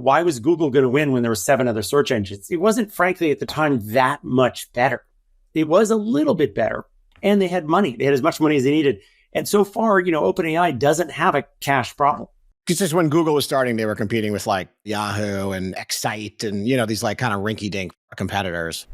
why was Google going to win when there were 7 other search engines? It wasn't, frankly, at the time that much better. It was a little bit better, and they had money. They had as much money as they needed. And so far, OpenAI doesn't have a cash problem. Because just when Google was starting, they were competing with like Yahoo and Excite and, these like kind of rinky-dink competitors.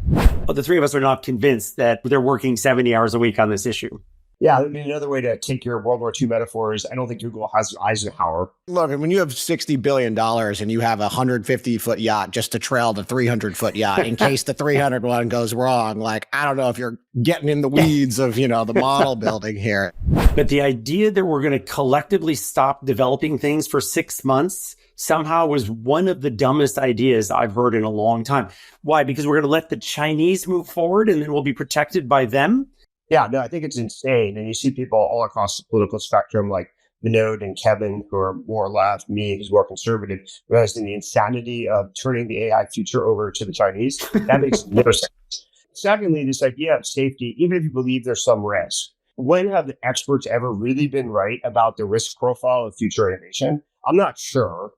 But the three of us are not convinced that they're working 70 hours a week on this issue. Yeah, I mean, another way to take your World War II metaphors, I don't think Google has Eisenhower. Look, when you have $60 billion and you have a 150-foot yacht just to trail the 300-foot yacht in case the 300 one goes wrong, like, I don't know if you're getting in the weeds of, the model building here. But the idea that we're going to collectively stop developing things for 6 months somehow was one of the dumbest ideas I've heard in a long time. Why? Because we're going to let the Chinese move forward and then we'll be protected by them? Yeah, no, I think it's insane. And you see people all across the political spectrum, like Vinod and Kevin, who are more left, me, who's more conservative, realizing the insanity of turning the AI future over to the Chinese. That makes no sense. Secondly, this idea of safety, even if you believe there's some risk, when have the experts ever really been right about the risk profile of future innovation? I'm not sure.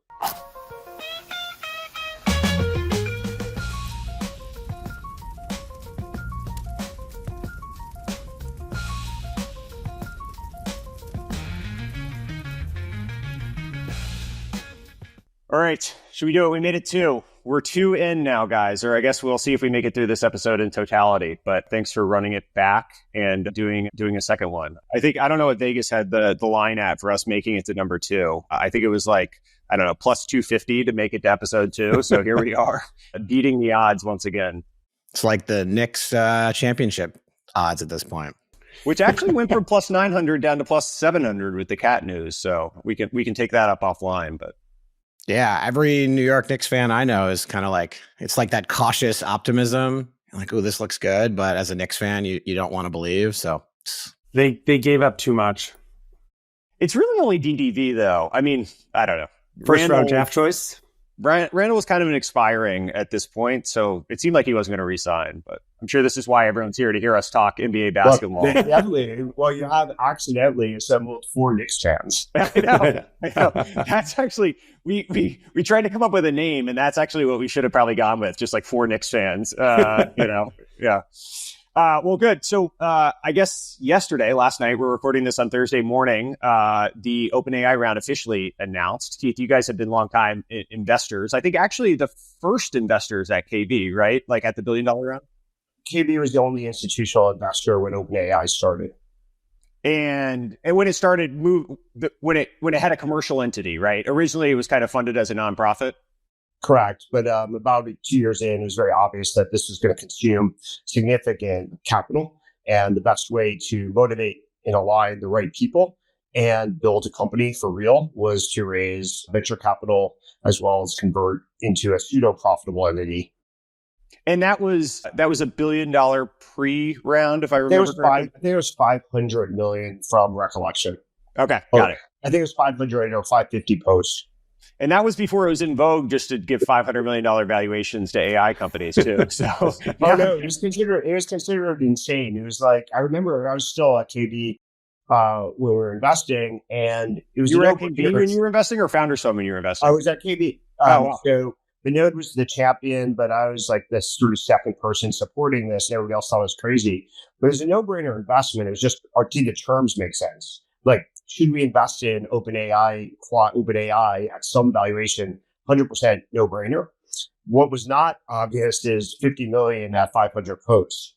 All right, should we do it? We made it 2. We're 2 in now, guys, or I guess we'll see if we make it through this episode in totality. But thanks for running it back and doing a second one. I don't know what Vegas had the line at for us making it to number 2. I think it was like, I don't know, plus 250 to make it to episode 2. So here we are, beating the odds once again. It's like the Knicks championship odds at this point. Which actually went from plus 900 down to plus 700 with the cat news. So we can take that up offline, but. Yeah, every New York Knicks fan I know is kind of like, it's like that cautious optimism. Like, oh, this looks good. But as a Knicks fan, you don't want to believe. So they gave up too much. It's really only DDV, though. I mean, I don't know. First round draft choice. Randall was kind of an expiring at this point, so it seemed like he wasn't going to resign. But I'm sure this is why everyone's here to hear us talk NBA basketball. Well, you have accidentally assembled 4 Knicks fans. I know. That's actually we tried to come up with a name, and that's actually what we should have probably gone with, just like 4 Knicks fans. Yeah. Well, good. So I guess last night, we're recording this on Thursday morning, the OpenAI round officially announced. Keith, you guys have been longtime investors. I think actually the first investors at KB, right? Like at the $1 billion round? KB was the only institutional investor when OpenAI started. And when it started, when it had a commercial entity, right? Originally, it was kind of funded as a nonprofit. Correct. But about 2 years in, it was very obvious that this was going to consume significant capital. And the best way to motivate and align the right people and build a company for real was to raise venture capital as well as convert into a pseudo-profitable entity. And that was a $1 billion pre-round, if I remember correctly. I think it was 500 million from recollection. Okay, got it. I think it was 500 or 550 post. And that was before it was in vogue just to give $500 million valuations to AI companies too. So, yeah. Oh no, it was considered insane. It was like, I remember I was still at KB when we were investing, and it was. You were at KB when you were investing, or Founders Fund when you were investing? I was at KB. Wow. So Vinod was the champion, but I was like this sort of second person supporting this, and everybody else thought it was crazy. But it was a no-brainer investment. It was just, did the terms make sense? Like, should we invest in OpenAI at some valuation? 100% no-brainer. What was not obvious is 50 million at 500 posts.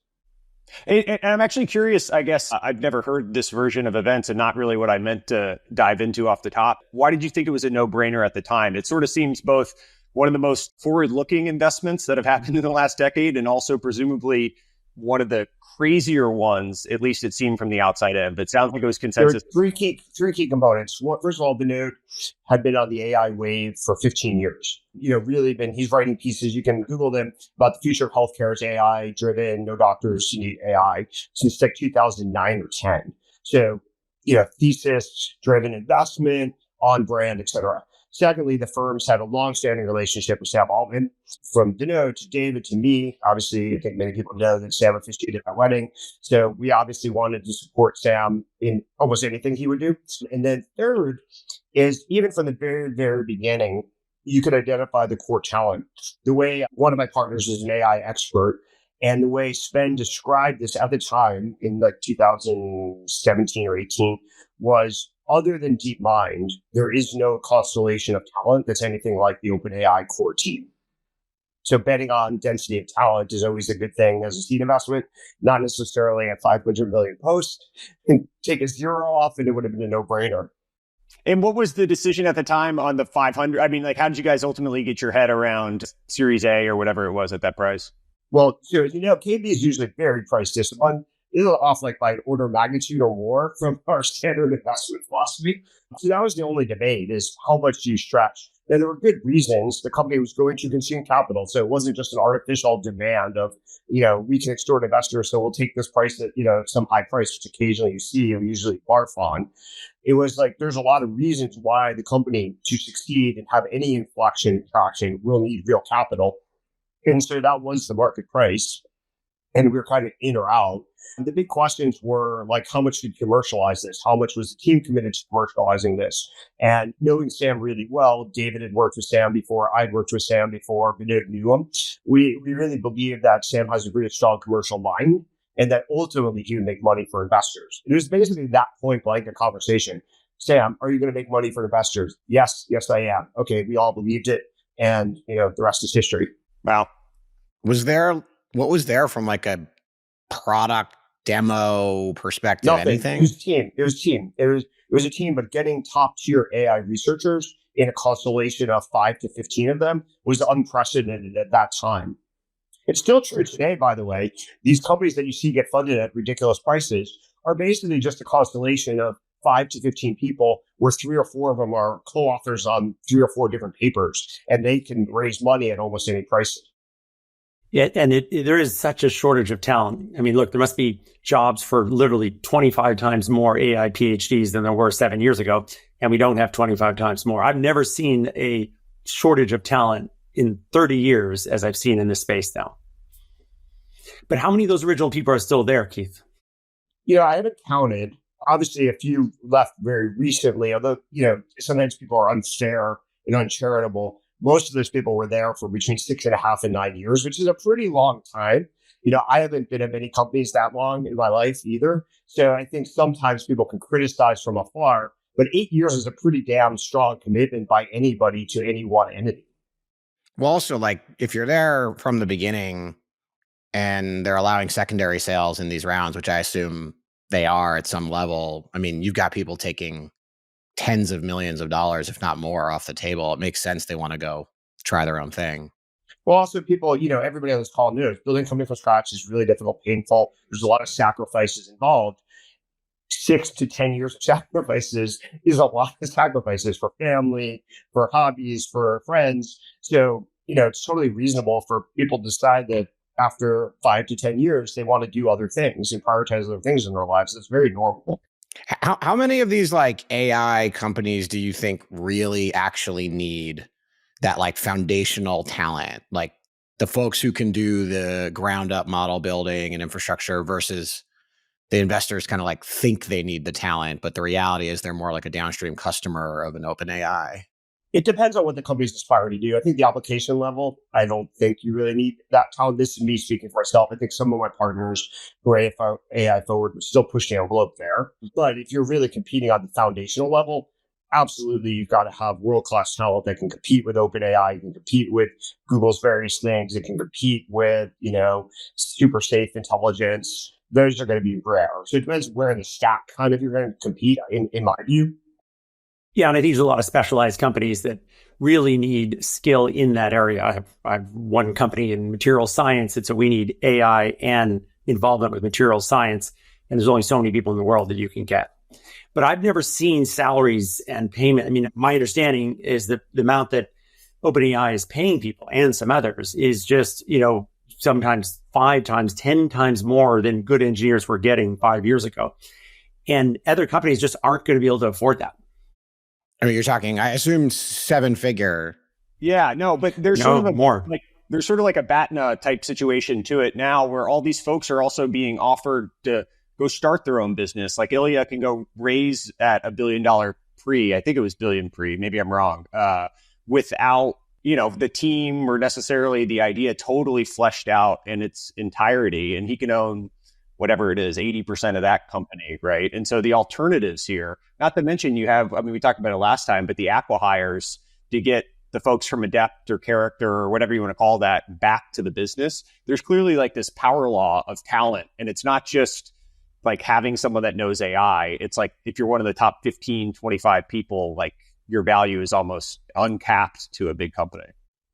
And I'm actually curious, I guess, I've never heard this version of events and not really what I meant to dive into off the top. Why did you think it was a no-brainer at the time? It sort of seems both one of the most forward-looking investments that have happened in the last decade and also presumably one of the crazier ones, at least it seemed from the outside end, but it sounds like it was consensus. There are three key components. First of all, Vinod had been on the AI wave for 15 years. He's writing pieces. You can Google them about the future of healthcare is AI driven, no doctors need AI since like 2009 or 10. So, thesis driven investment on brand, et cetera. Secondly, the firms had a long-standing relationship with Sam Altman, from Vinod to David to me. Obviously, I think many people know that Sam officiated my wedding. So we obviously wanted to support Sam in almost anything he would do. And then third is, even from the very, very beginning, you could identify the core talent. The way one of my partners is an AI expert, and the way Sven described this at the time in like 2017 or 18 was, other than DeepMind, there is no constellation of talent that's anything like the OpenAI core team. So betting on density of talent is always a good thing as a seed investment, not necessarily at 500 million posts. And take a zero off and it would have been a no-brainer. And what was the decision at the time on the 500? I mean, like, how did you guys ultimately get your head around Series A or whatever it was at that price? Well, so as you know, KB is usually very price disciplined. It's off like by an order of magnitude or more from our standard investment philosophy. So that was the only debate, is how much do you stretch? And there were good reasons. The company was going to consume capital. So it wasn't just an artificial demand of, we can extort investors, so we'll take this price at, some high price, which occasionally you see, and usually barf on. It was like, there's a lot of reasons why the company, to succeed and have any inflection traction, will need real capital. And so that was the market price. And we were kind of in or out. And the big questions were like, how much did you commercialize this? How much was the team committed to commercializing this? And knowing Sam really well, David had worked with Sam before, I'd worked with Sam before, we knew him. We really believe that Sam has a really strong commercial mind and that ultimately he would make money for investors. It was basically that point blank a conversation. Sam, are you going to make money for investors? Yes, I am. Okay, we all believed it. And, the rest is history. Wow. What was there from like a product demo perspective? Nothing. Anything? It was team. It was a team, but getting top tier AI researchers in a constellation of 5 to 15 of them was unprecedented at that time. It's still true today, by the way. These companies that you see get funded at ridiculous prices are basically just a constellation of 5 to 15 people, where 3 or 4 of them are co-authors on 3 or 4 different papers, and they can raise money at almost any price. Yeah, and there is such a shortage of talent. I mean, look, there must be jobs for literally 25 times more AI PhDs than there were 7 years ago, and we don't have 25 times more. I've never seen a shortage of talent in 30 years as I've seen in this space now. But how many of those original people are still there, Keith? I haven't counted. Obviously, a few left very recently, although, sometimes people are unfair and uncharitable. Most of those people were there for between 6.5 and 9 years, which is a pretty long time. I haven't been at many companies that long in my life either. So I think sometimes people can criticize from afar, but 8 years is a pretty damn strong commitment by anybody to any one entity. Well, also, like, if you're there from the beginning and they're allowing secondary sales in these rounds, which I assume they are at some level, I mean, you've got people taking tens of millions of dollars, if not more, off the table. It makes sense they want to go try their own thing. Well, also people, everybody on this call knows building a company from scratch is really difficult, painful. There's a lot of sacrifices involved. 6 to 10 years of sacrifices is a lot of sacrifices for family, for hobbies, for friends. So, it's totally reasonable for people to decide that after 5 to 10 years, they want to do other things and prioritize other things in their lives. It's very normal. How many of these like AI companies do you think really actually need that like foundational talent, like the folks who can do the ground up model building and infrastructure versus the investors kind of like think they need the talent, but the reality is they're more like a downstream customer of an OpenAI? It depends on what the company's aspiring to do. I think the application level, I don't think you really need that talent. This is me speaking for myself. I think some of my partners who are AI forward would still push the envelope there. But if you're really competing on the foundational level, absolutely, you've got to have world-class talent that can compete with OpenAI, you can compete with Google's various things, it can compete with, super safe intelligence. Those are going to be rare. So it depends where in the stack kind of you're going to compete, in my view. Yeah, and I think there's a lot of specialized companies that really need skill in that area. I have one company in material science, and so we need AI and involvement with material science, and there's only so many people in the world that you can get. But I've never seen salaries and payment. I mean, my understanding is that the amount that OpenAI is paying people and some others is just, sometimes 5 times, 10 times more than good engineers were getting 5 years ago. And other companies just aren't going to be able to afford that. I mean, you're talking, I assume 7-figure. Yeah, no, but there's sort of more. There's sort of like a BATNA type situation to it now, where all these folks are also being offered to go start their own business. Like Ilya can go raise at $1 billion pre. I think it was billion pre. Maybe I'm wrong. without, the team or necessarily the idea totally fleshed out in its entirety. And he can own whatever it is, 80% of that company, right? And so the alternatives here, not to mention you have, we talked about it last time, but the acqui-hires to get the folks from Adept or Character or whatever you want to call that back to the business. There's clearly like this power law of talent. And it's not just like having someone that knows AI. It's like if you're one of the top 15, 25 people, like your value is almost uncapped to a big company.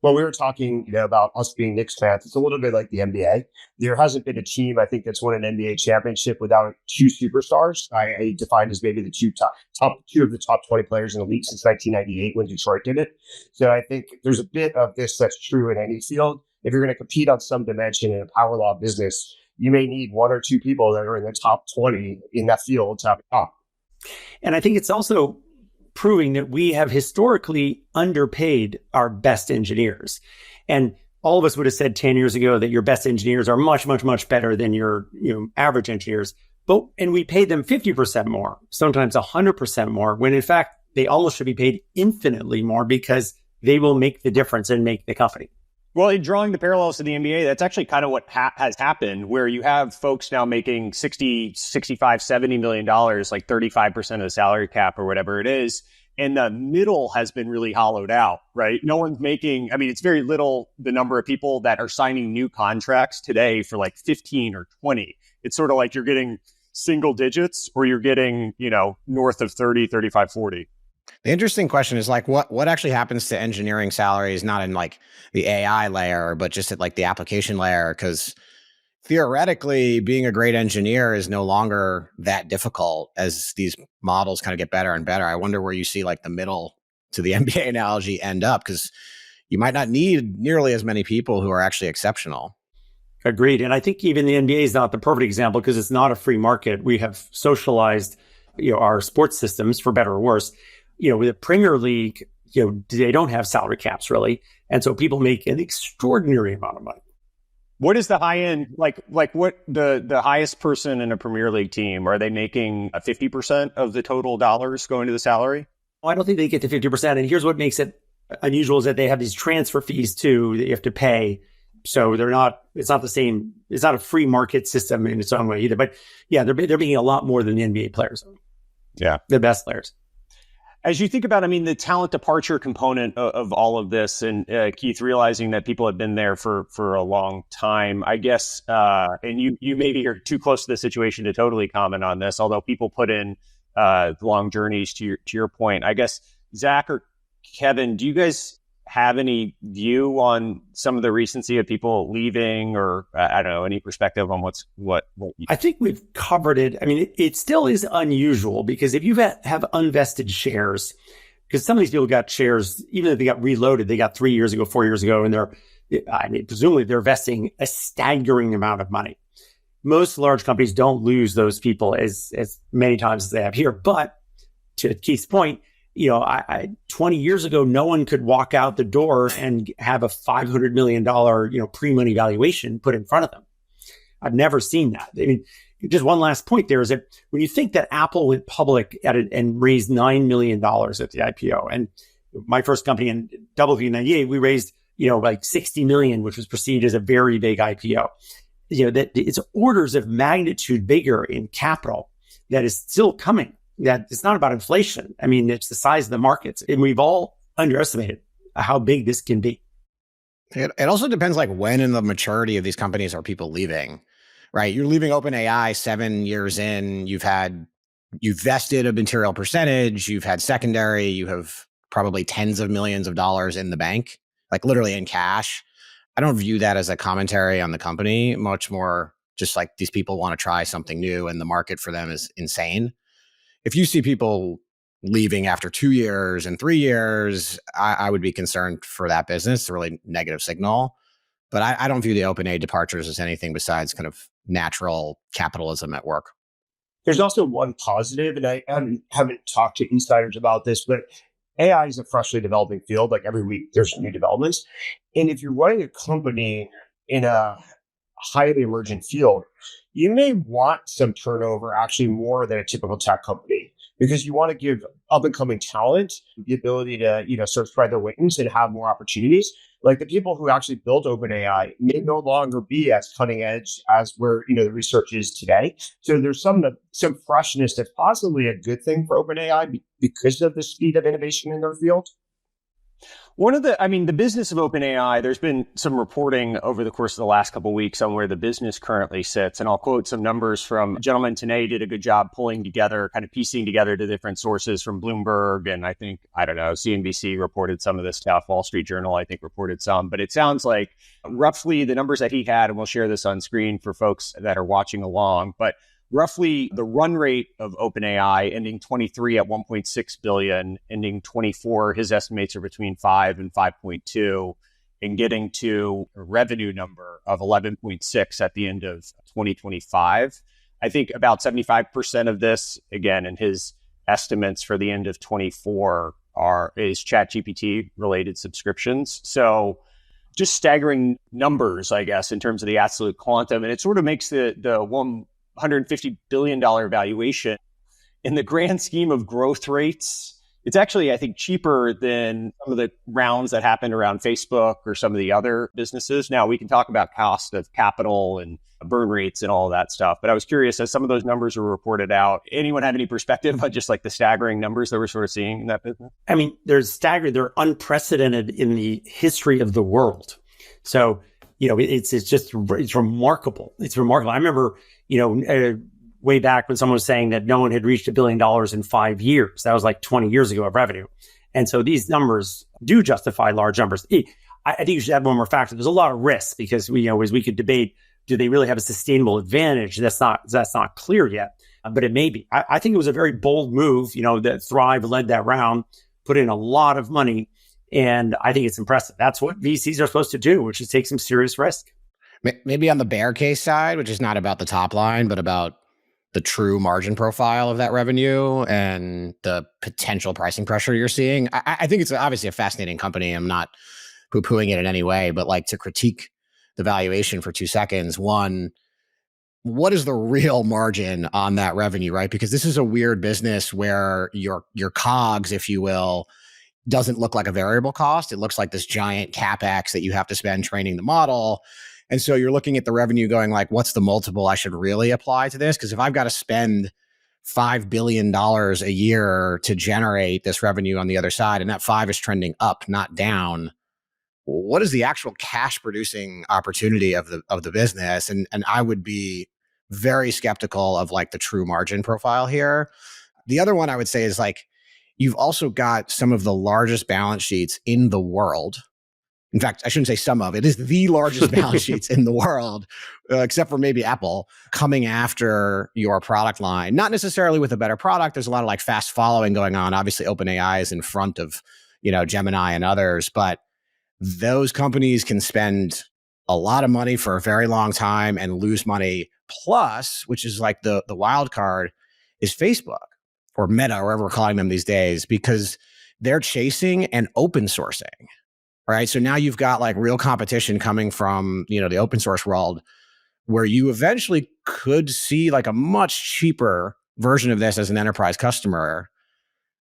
Well, we were talking about us being Knicks fans. It's a little bit like the NBA. There hasn't been a team, I think, that's won an NBA championship without two superstars. I defined as maybe the top two of the top 20 players in the league since 1998 when Detroit did it. So I think there's a bit of this that's true in any field. If you're going to compete on some dimension in a power law business, you may need one or two people that are in the top 20 in that field to have a top. And I think it's also proving that we have historically underpaid our best engineers. And all of us would have said 10 years ago that your best engineers are much, much, much better than your average engineers. And we paid them 50% more, sometimes 100% more, when in fact, they almost should be paid infinitely more because they will make the difference and make the company. Well, in drawing the parallels to the NBA, that's actually kind of what has happened, where you have folks now making 60, 65, $70 million, like 35% of the salary cap or whatever it is. And the middle has been really hollowed out, right? No one's making, it's very little, the number of people that are signing new contracts today for like 15 or 20. It's sort of like you're getting single digits or you're getting, north of 30, 35, 40. The interesting question is like what actually happens to engineering salaries, not in like the AI layer, but just at like the application layer, because theoretically being a great engineer is no longer that difficult as these models kind of get better and better. I wonder where you see like the middle to the NBA analogy end up, because you might not need nearly as many people who are actually exceptional. Agreed. And I think even the NBA is not the perfect example because it's not a free market. We have socialized, our sports systems for better or worse. With the Premier League, they don't have salary caps really. And so people make an extraordinary amount of money. What is the high end, like what the highest person in a Premier League team, are they making 50% of the total dollars going to the salary? Well, I don't think they get to 50%. And here's what makes it unusual is that they have these transfer fees too that you have to pay. So it's not the same. It's not a free market system in its own way either. But yeah, they're making a lot more than the NBA players. Yeah. The best players. As you think about, the talent departure component of all of this, and Keith, realizing that people have been there for a long time, I guess, and you maybe are too close to the situation to totally comment on this, although people put in long journeys to your point. I guess, Zach or Kevin, do you guys have any view on some of the recency of people leaving, or I don't know, any perspective on what I think we've covered it. It still is unusual because if you have unvested shares, because some of these people got shares, even if they got reloaded, they got 3 years ago, 4 years ago, and presumably they're vesting a staggering amount of money. Most large companies don't lose those people as many times as they have here. But to Keith's point, 20 years ago, no one could walk out the door and have a $500 million, pre-money valuation put in front of them. I've never seen that. Just one last point there is that when you think that Apple went public and raised $9 million at the IPO, and my first company in W98, we raised, like 60 million, which was perceived as a very big IPO. That it's orders of magnitude bigger in capital that is still coming. That it's not about inflation. It's the size of the markets. And we've all underestimated how big this can be. It also depends like when in the maturity of these companies are people leaving, right? You're leaving OpenAI 7 years in, you've vested a material percentage, you've had secondary, you have probably tens of millions of dollars in the bank, like literally in cash. I don't view that as a commentary on the company, much more just like these people want to try something new and the market for them is insane. If you see people leaving after 2 years and 3 years, I would be concerned for that business. It's a really negative signal. But I don't view the OpenAI departures as anything besides kind of natural capitalism at work. There's also one positive, and I haven't talked to insiders about this, but AI is a freshly developing field. Like every week, there's new developments. And if you're running a company in a highly emergent field, you may want some turnover, actually more than a typical tech company, because you want to give up and coming talent, the ability to, sort of spread their wings and have more opportunities. Like the people who actually built OpenAI may no longer be as cutting edge as where, the research is today. So there's some freshness that's possibly a good thing for OpenAI because of the speed of innovation in their field. The business of OpenAI, there's been some reporting over the course of the last couple of weeks on where the business currently sits. And I'll quote some numbers from a gentleman today did a good job pulling together, kind of piecing together the different sources from Bloomberg. And CNBC reported some of this stuff. Wall Street Journal, I think, reported some. But it sounds like roughly the numbers that he had, and we'll share this on screen for folks that are watching along, but roughly the run rate of OpenAI ending 23 at 1.6 billion, ending 24, his estimates are between 5 and 5.2, and getting to a revenue number of 11.6 at the end of 2025. I think about 75% of this, again, in his estimates for the end of 24 is ChatGPT related subscriptions. So just staggering numbers, I guess, in terms of the absolute quantum. And it sort of makes the $150 billion valuation in the grand scheme of growth rates. It's actually, I think, cheaper than some of the rounds that happened around Facebook or some of the other businesses. Now, we can talk about cost of capital and burn rates and all of that stuff. But I was curious, as some of those numbers were reported out, anyone have any perspective on just like the staggering numbers that we're sort of seeing in that business? I mean, they're unprecedented in the history of the world. So, it's remarkable. It's remarkable. I remember, way back when someone was saying that no one had reached $1 billion in 5 years. That was like 20 years ago of revenue. And so these numbers do justify large numbers. I think you should add one more factor. There's a lot of risks because as we could debate, do they really have a sustainable advantage? That's not clear yet, but it may be. I think it was a very bold move, that Thrive led that round, put in a lot of money. And I think it's impressive. That's what VCs are supposed to do, which is take some serious risk. Maybe on the bear case side, which is not about the top line, but about the true margin profile of that revenue and the potential pricing pressure you're seeing. I think it's obviously a fascinating company. I'm not poo-pooing it in any way, but like to critique the valuation for 2 seconds. One, what is the real margin on that revenue, right? Because this is a weird business where your COGS, if you will, doesn't look like a variable cost. It looks like this giant CapEx that you have to spend training the model. And so you're looking at the revenue going like, what's the multiple I should really apply to this? Because if I've got to spend $5 billion a year to generate this revenue on the other side, and that 5 is trending up, not down, what is the actual cash producing opportunity of the business? And I would be very skeptical of like the true margin profile here. The other one I would say is like, you've also got some of the largest balance sheets in the world. In fact, I shouldn't say some of it is the largest balance sheets in the world, except for maybe Apple, coming after your product line. Not necessarily with a better product. There's a lot of like fast following going on. Obviously, OpenAI is in front of, Gemini and others, but those companies can spend a lot of money for a very long time and lose money. Plus, which is like the wild card, is Facebook or Meta, or whatever we're calling them these days, because they're chasing and open sourcing. Right. So now you've got like real competition coming from, the open source world where you eventually could see like a much cheaper version of this as an enterprise customer.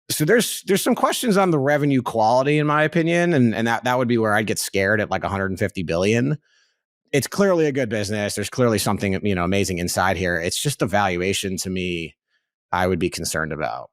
So there's some questions on the revenue quality, in my opinion. And that would be where I'd get scared at like 150 billion. It's clearly a good business. There's clearly something, amazing inside here. It's just the valuation to me, I would be concerned about.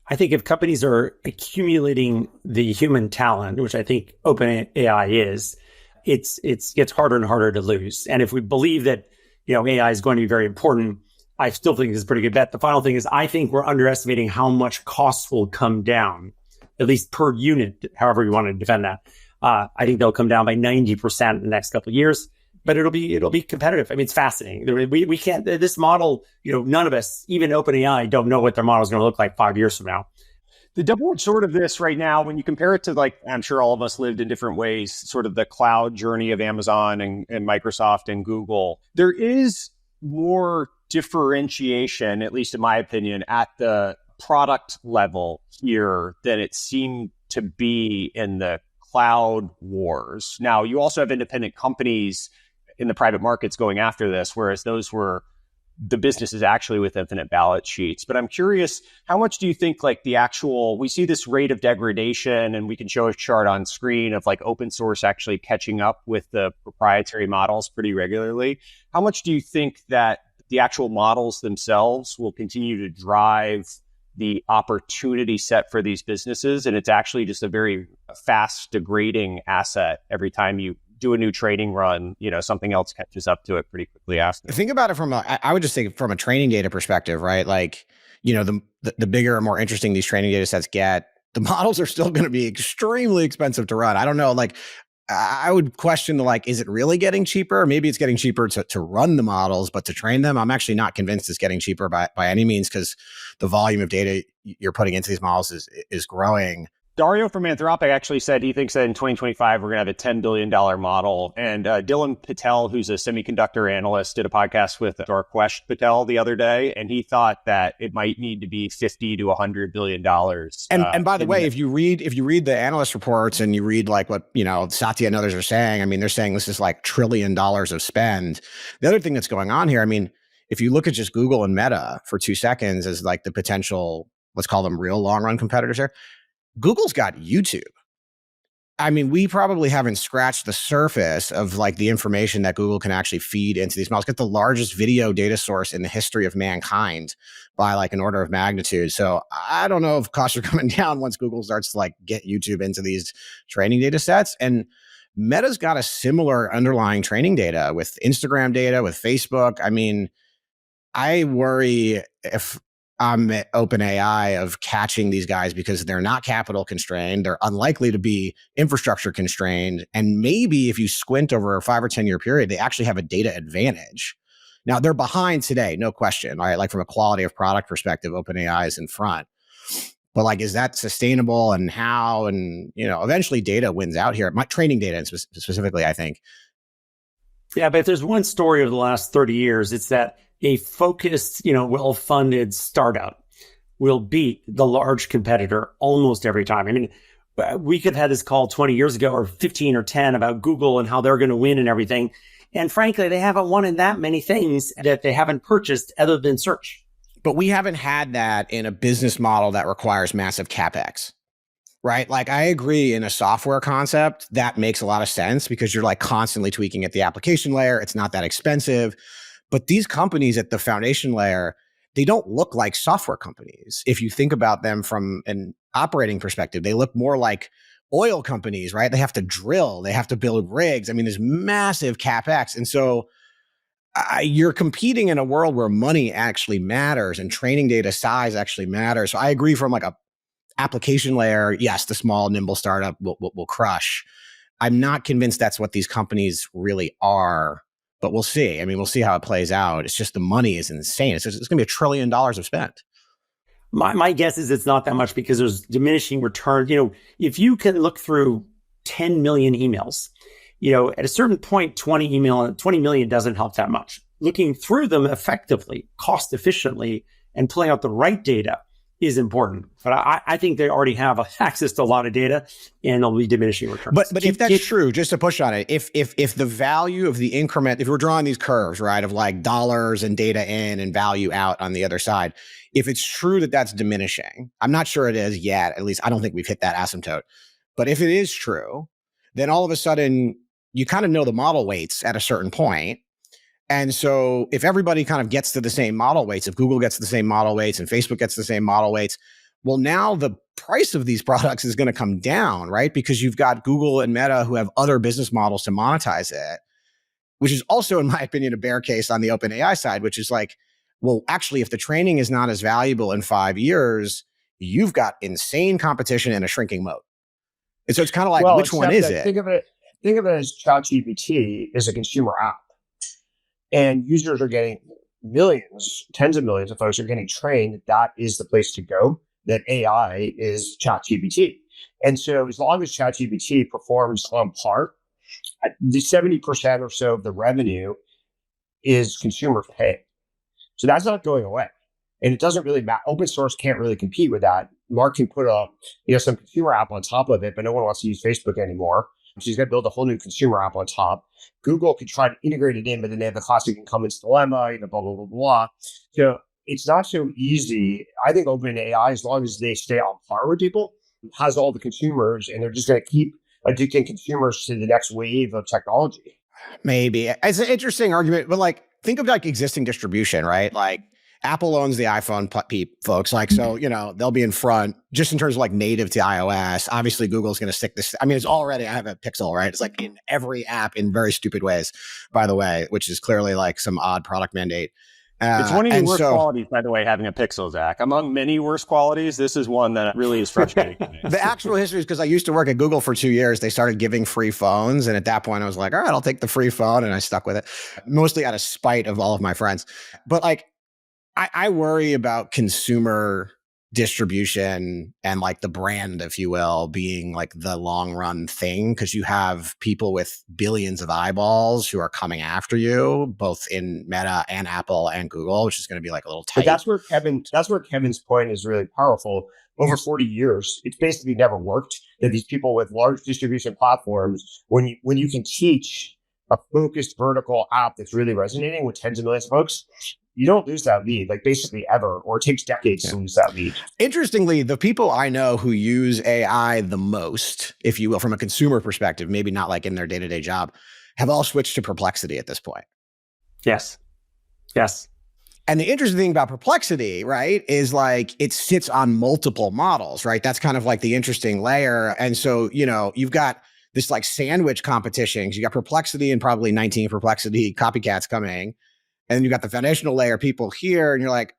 I think if companies are accumulating the human talent, which I think OpenAI is, it gets harder and harder to lose. And if we believe that, AI is going to be very important, I still think it's a pretty good bet. The final thing is I think we're underestimating how much costs will come down, at least per unit, however you want to defend that. I think they'll come down by 90% in the next couple of years. But it'll be competitive. I mean, it's fascinating. We can't, this model, none of us, even OpenAI, don't know what their model is going to look like 5 years from now. The double-edged sword of this right now, when you compare it to like, I'm sure all of us lived in different ways, sort of the cloud journey of Amazon and Microsoft and Google, there is more differentiation, at least in my opinion, at the product level here than it seemed to be in the cloud wars. Now, you also have independent companies in the private markets going after this, whereas those were the business is actually with infinite balance sheets. But I'm curious, how much do you think like the actual, we see this rate of degradation, and we can show a chart on screen of like open source actually catching up with the proprietary models pretty regularly. How much do you think that the actual models themselves will continue to drive the opportunity set for these businesses? And it's actually just a very fast degrading asset. Every time you do a new training run, something else catches up to it pretty quickly after. Think about it I would just say from a training data perspective, right? Like, the bigger and more interesting these training data sets get, the models are still going to be extremely expensive to run. I don't know, like, I would question is it really getting cheaper? Maybe it's getting cheaper to run the models, but to train them, I'm actually not convinced it's getting cheaper by any means, because the volume of data you're putting into these models is growing. Dario from Anthropic actually said he thinks that in 2025, we're going to have a $10 billion model. And Dylan Patel, who's a semiconductor analyst, did a podcast with Darkwesh Patel the other day, and he thought that it might need to be $50 to $100 billion. And by the way, if you read the analyst reports and you read like what, Satya and others are saying, I mean, they're saying this is like $1 trillion of spend. The other thing that's going on here, I mean, if you look at just Google and Meta for 2 seconds as like the potential, let's call them real long run competitors here, Google's got YouTube. I mean, we probably haven't scratched the surface of like the information that Google can actually feed into these models. It's got the largest video data source in the history of mankind by like an order of magnitude. So I don't know if costs are coming down once Google starts to like get YouTube into these training data sets. And Meta's got a similar underlying training data with Instagram data, with Facebook. I mean, I worry if I'm at OpenAI of catching these guys because they're not capital constrained. They're unlikely to be infrastructure constrained. And maybe if you squint over a 5 or 10 year period, they actually have a data advantage. Now they're behind today, no question. Right? Like from a quality of product perspective, OpenAI is in front. But like, is that sustainable and how? And, eventually data wins out here. My training data specifically, I think. Yeah, but if there's one story of the last 30 years, it's that a focused, well-funded startup will beat the large competitor almost every time. I mean, we could have had this call 20 years ago or 15 or 10 about Google and how they're going to win and everything. And frankly, they haven't won in that many things that they haven't purchased other than search. But we haven't had that in a business model that requires massive CapEx. Right? Like I agree in a software concept that makes a lot of sense because you're like constantly tweaking at the application layer. It's not that expensive. But these companies at the foundation layer, they don't look like software companies. If you think about them from an operating perspective, they look more like oil companies, right? They have to drill, they have to build rigs. I mean, there's massive CapEx. And so you're competing in a world where money actually matters and training data size actually matters. So I agree from like a application layer, yes, the small, nimble startup will crush. I'm not convinced that's what these companies really are, but we'll see. I mean, we'll see how it plays out. It's just the money is insane. It's going to be $1 trillion of spend. My guess is it's not that much because there's diminishing returns. If you can look through 10 million emails, at a certain point, 20 million doesn't help that much. Looking through them effectively, cost efficiently, and pulling out the right data is important. But I think they already have access to a lot of data and they'll be diminishing returns. But if that's true, just to push on it, if the value of the increment, if we're drawing these curves, right, of like dollars and data in and value out on the other side, if it's true that that's diminishing, I'm not sure it is yet, at least I don't think we've hit that asymptote. But if it is true, then all of a sudden you kind of know the model weights at a certain point. And so if everybody kind of gets to the same model weights, if Google gets the same model weights and Facebook gets the same model weights, well, now the price of these products is going to come down, right? Because you've got Google and Meta who have other business models to monetize it, which is also, in my opinion, a bear case on the OpenAI side, which is like, well, actually, if the training is not as valuable in 5 years, you've got insane competition and a shrinking moat. And so it's kind of like, which one is it? Think of it as ChatGPT is a consumer app. And users are getting millions, tens of millions of folks are getting trained. That is the place to go, that AI is ChatGPT. And so as long as ChatGPT performs on par, the 70% or so of the revenue is consumer pay. So that's not going away. And it doesn't really matter. Open source can't really compete with that. Mark can put some consumer app on top of it, but no one wants to use Facebook anymore. She's going to build a whole new consumer app on top. Google could try to integrate it in, but then they have the classic incumbents dilemma, blah, blah, blah, blah. So it's not so easy. I think OpenAI, as long as they stay on par with people, has all the consumers, and they're just going to keep addicting consumers to the next wave of technology. Maybe. It's an interesting argument, but like, think of like existing distribution, right? Like Apple owns the iPhone folks. Like, so, they'll be in front just in terms of like native to iOS. Obviously, Google's going to stick this. I mean, it's already, I have a Pixel, right? It's like in every app in very stupid ways, by the way, which is clearly like some odd product mandate. It's one of the worst qualities, by the way, having a Pixel, Zach. Among many worst qualities, this is one that really is frustrating to me. The actual history is because I used to work at Google for 2 years. They started giving free phones. And at that point, I was like, all right, I'll take the free phone. And I stuck with it, mostly out of spite of all of my friends. But like, I worry about consumer distribution and like the brand, if you will, being like the long run thing, because you have people with billions of eyeballs who are coming after you, both in Meta and Apple and Google, which is going to be like a little tight. But that's where Kevin's point is really powerful. Over 40 years, it's basically never worked that these people with large distribution platforms, when you can teach a focused vertical app that's really resonating with tens of millions of folks, you don't lose that lead, like basically ever, or it takes decades to lose that lead. Interestingly, the people I know who use AI the most, if you will, from a consumer perspective, maybe not like in their day-to-day job, have all switched to Perplexity at this point. Yes. And the interesting thing about Perplexity, right, is like it sits on multiple models, right? That's kind of like the interesting layer. And so, you've got this like sandwich competition. You got Perplexity and probably 19 Perplexity copycats coming. And then you got the foundational layer people here, and you're like,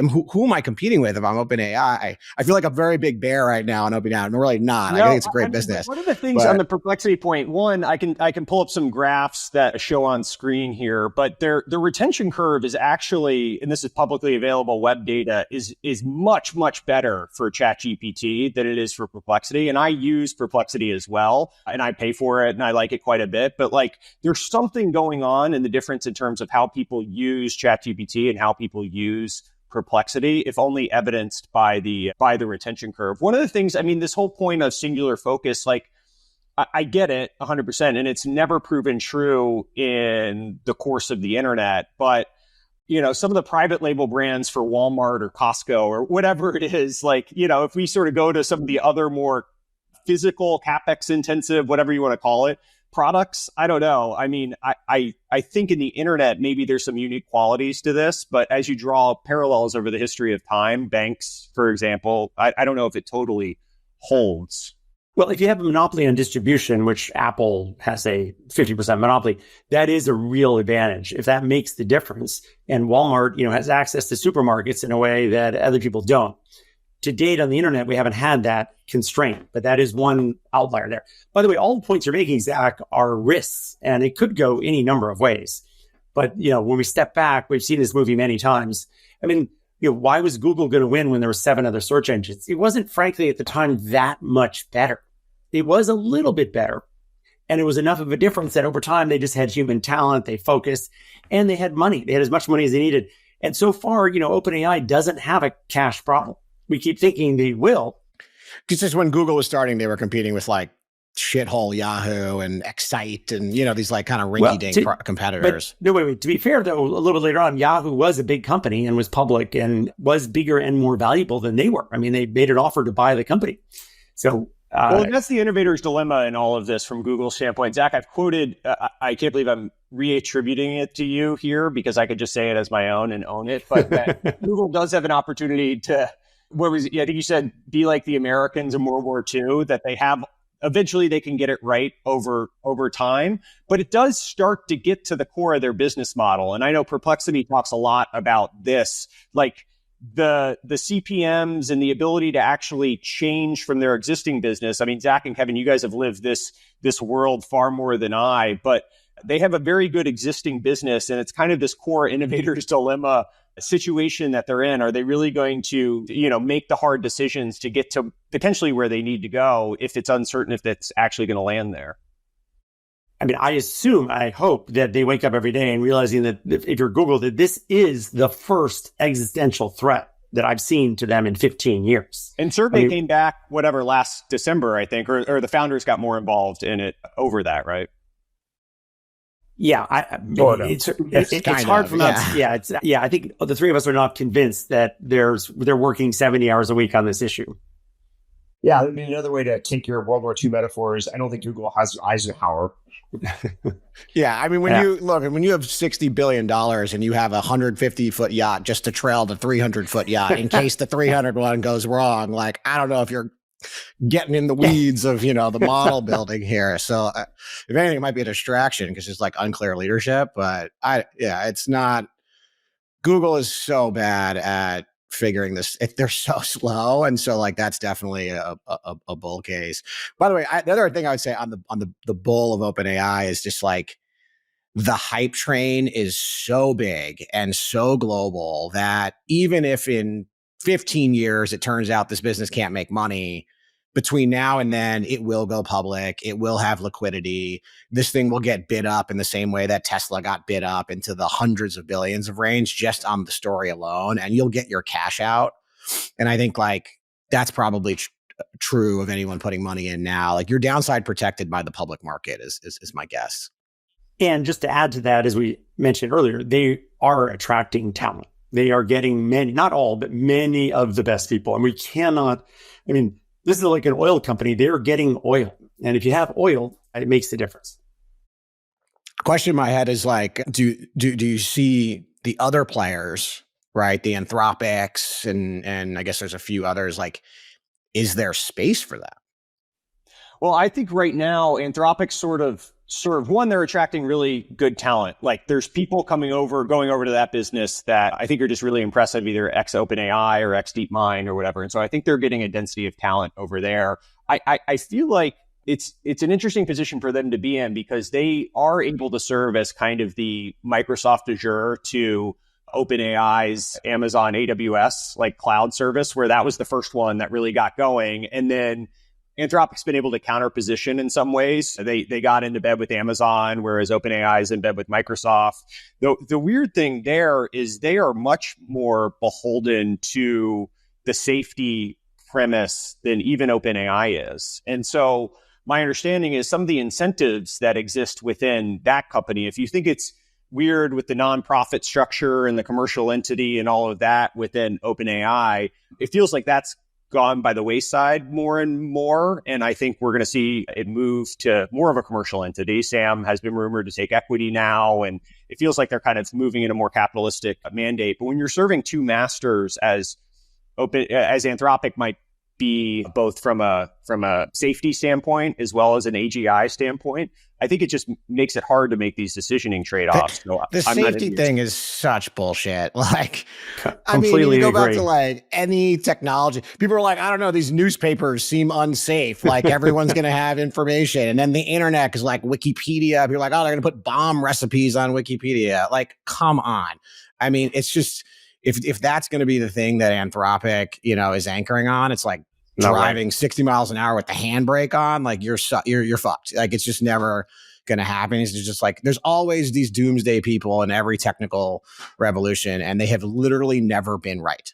who am I competing with if I'm OpenAI? I feel like a very big bear right now on OpenAI. I'm really not. I think it's a great business. One of the things on the Perplexity point, one, I can pull up some graphs that show on screen here, but the retention curve is actually, and this is publicly available web data, is much, much better for ChatGPT than it is for Perplexity. And I use Perplexity as well, and I pay for it, and I like it quite a bit. But like, there's something going on in the difference in terms of how people use ChatGPT and how people use Perplexity, if only evidenced by the retention curve. One of the things, I mean, this whole point of singular focus, like I get it 100%, and it's never proven true in the course of the internet. But some of the private label brands for Walmart or Costco or whatever it is, like if we sort of go to some of the other more physical, CapEx intensive, whatever you want to call it, products, I don't know. I mean, I think in the internet, maybe there's some unique qualities to this, but as you draw parallels over the history of time, banks, for example, I don't know if it totally holds. Well, if you have a monopoly on distribution, which Apple has a 50% monopoly, that is a real advantage. If that makes the difference, and Walmart, has access to supermarkets in a way that other people don't. To date on the internet, we haven't had that constraint, but that is one outlier there. By the way, all the points you're making, Zach, are risks, and it could go any number of ways. But, when we step back, we've seen this movie many times. I mean, why was Google going to win when there were 7 other search engines? It wasn't, frankly, at the time that much better. It was a little bit better, and it was enough of a difference that over time, they just had human talent, they focused, and they had money. They had as much money as they needed. And so far, OpenAI doesn't have a cash problem. We keep thinking they will. Because just when Google was starting, they were competing with like shithole Yahoo and Excite and, these like kind of rinky-dink competitors. But, no, wait. To be fair, though, a little bit later on, Yahoo was a big company and was public and was bigger and more valuable than they were. I mean, they made an offer to buy the company. So, well, that's the innovator's dilemma in all of this from Google's standpoint. Zach, I've quoted, I can't believe I'm reattributing it to you here because I could just say it as my own and own it. But that Google does have an opportunity to, I think you said, be like the Americans in World War II, that they have, eventually they can get it right over time. But it does start to get to the core of their business model. And I know Perplexity talks a lot about this, like the CPMs and the ability to actually change from their existing business. I mean, Zach and Kevin, you guys have lived this world far more than I, but they have a very good existing business. And it's kind of this core innovator's dilemma situation that they're in. Are they really going to, make the hard decisions to get to potentially where they need to go if it's uncertain if that's actually going to land there? I mean, I hope that they wake up every day and realizing that if you're Google, that this is the first existential threat that I've seen to them in 15 years. And Sergey came back, whatever, last December, I think, or the founders got more involved in it over that, right? Yeah, it's hard for us. I think the three of us are not convinced that they're working 70 hours a week on this issue. Yeah, I mean, another way to take your World War II metaphor is I don't think Google has Eisenhower. Yeah, I mean, when you have $60 billion and you have a 150-foot yacht just to trail the 300-foot yacht in case the 300 one goes wrong, like, I don't know if you're getting in the weeds of, the model building here. So if anything, it might be a distraction because it's like unclear leadership, but it's not. Google is so bad at figuring this. If they're so slow. And so like, that's definitely a bull case. By the way, the other thing I would say on the bull of OpenAI is just like the hype train is so big and so global that even if in 15 years, it turns out this business can't make money, between now and then, it will go public. It will have liquidity. This thing will get bid up in the same way that Tesla got bid up into the hundreds of billions of range just on the story alone. And you'll get your cash out. And I think like that's probably true of anyone putting money in now. Like, you're downside protected by the public market is my guess. And just to add to that, as we mentioned earlier, they are attracting talent. They are getting many, not all, but many of the best people. And we cannot, this is like an oil company. They're getting oil. And if you have oil, it makes the difference. Question in my head is like, do you see the other players, right? The Anthropics and I guess there's a few others, like, is there space for that? Well, I think right now, Anthropic sort of one, they're attracting really good talent. Like, there's people going over to that business that I think are just really impressive, either ex OpenAI or ex DeepMind or whatever. And so I think they're getting a density of talent over there. I feel like it's an interesting position for them to be in because they are able to serve as kind of the Microsoft Azure to OpenAI's Amazon AWS, like cloud service, where that was the first one that really got going. And then Anthropic's been able to counterposition in some ways. They got into bed with Amazon, whereas OpenAI is in bed with Microsoft. The weird thing there is they are much more beholden to the safety premise than even OpenAI is. And so my understanding is some of the incentives that exist within that company, if you think it's weird with the nonprofit structure and the commercial entity and all of that within OpenAI, it feels like that's gone by the wayside more and more. And I think we're going to see it move to more of a commercial entity. Sam has been rumored to take equity now, and it feels like they're kind of moving in a more capitalistic mandate. But when you're serving two masters as Anthropic might be, both from a safety standpoint as well as an AGI standpoint, I think it just makes it hard to make these decisioning trade-offs. The safety thing is such bullshit. Like, completely you go agree. back to like any technology. People are like, I don't know, these newspapers seem unsafe. Like, everyone's going to have information. And then the internet is like Wikipedia. People are like, oh, they're going to put bomb recipes on Wikipedia. Like, come on. It's just, if that's going to be the thing that Anthropic, is anchoring on, it's like driving 60 miles an hour with the handbrake on, like you're fucked. Like, it's just never going to happen. It's just like, there's always these doomsday people in every technical revolution, and they have literally never been right.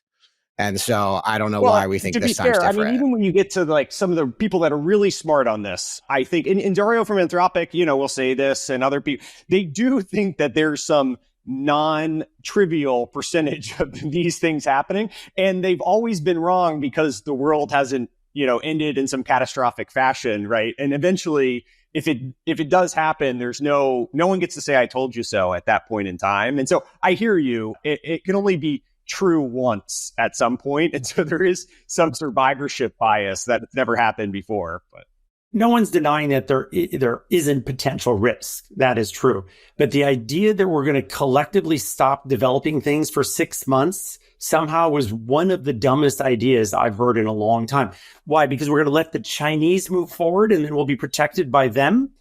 And so I don't know why we think this time's different. Even when you get to like some of the people that are really smart on this, I think, and Dario from Anthropic, will say this, and other people, they do think that there's some non-trivial percentage of these things happening. And they've always been wrong because the world hasn't, ended in some catastrophic fashion, right? And eventually, if it does happen, there's no one gets to say, I told you so at that point in time. And so I hear you. It can only be true once at some point. And so there is some survivorship bias that never happened before. But no one's denying that there isn't potential risk. That is true. But the idea that we're going to collectively stop developing things for 6 months somehow was one of the dumbest ideas I've heard in a long time. Why? Because we're going to let the Chinese move forward and then we'll be protected by them.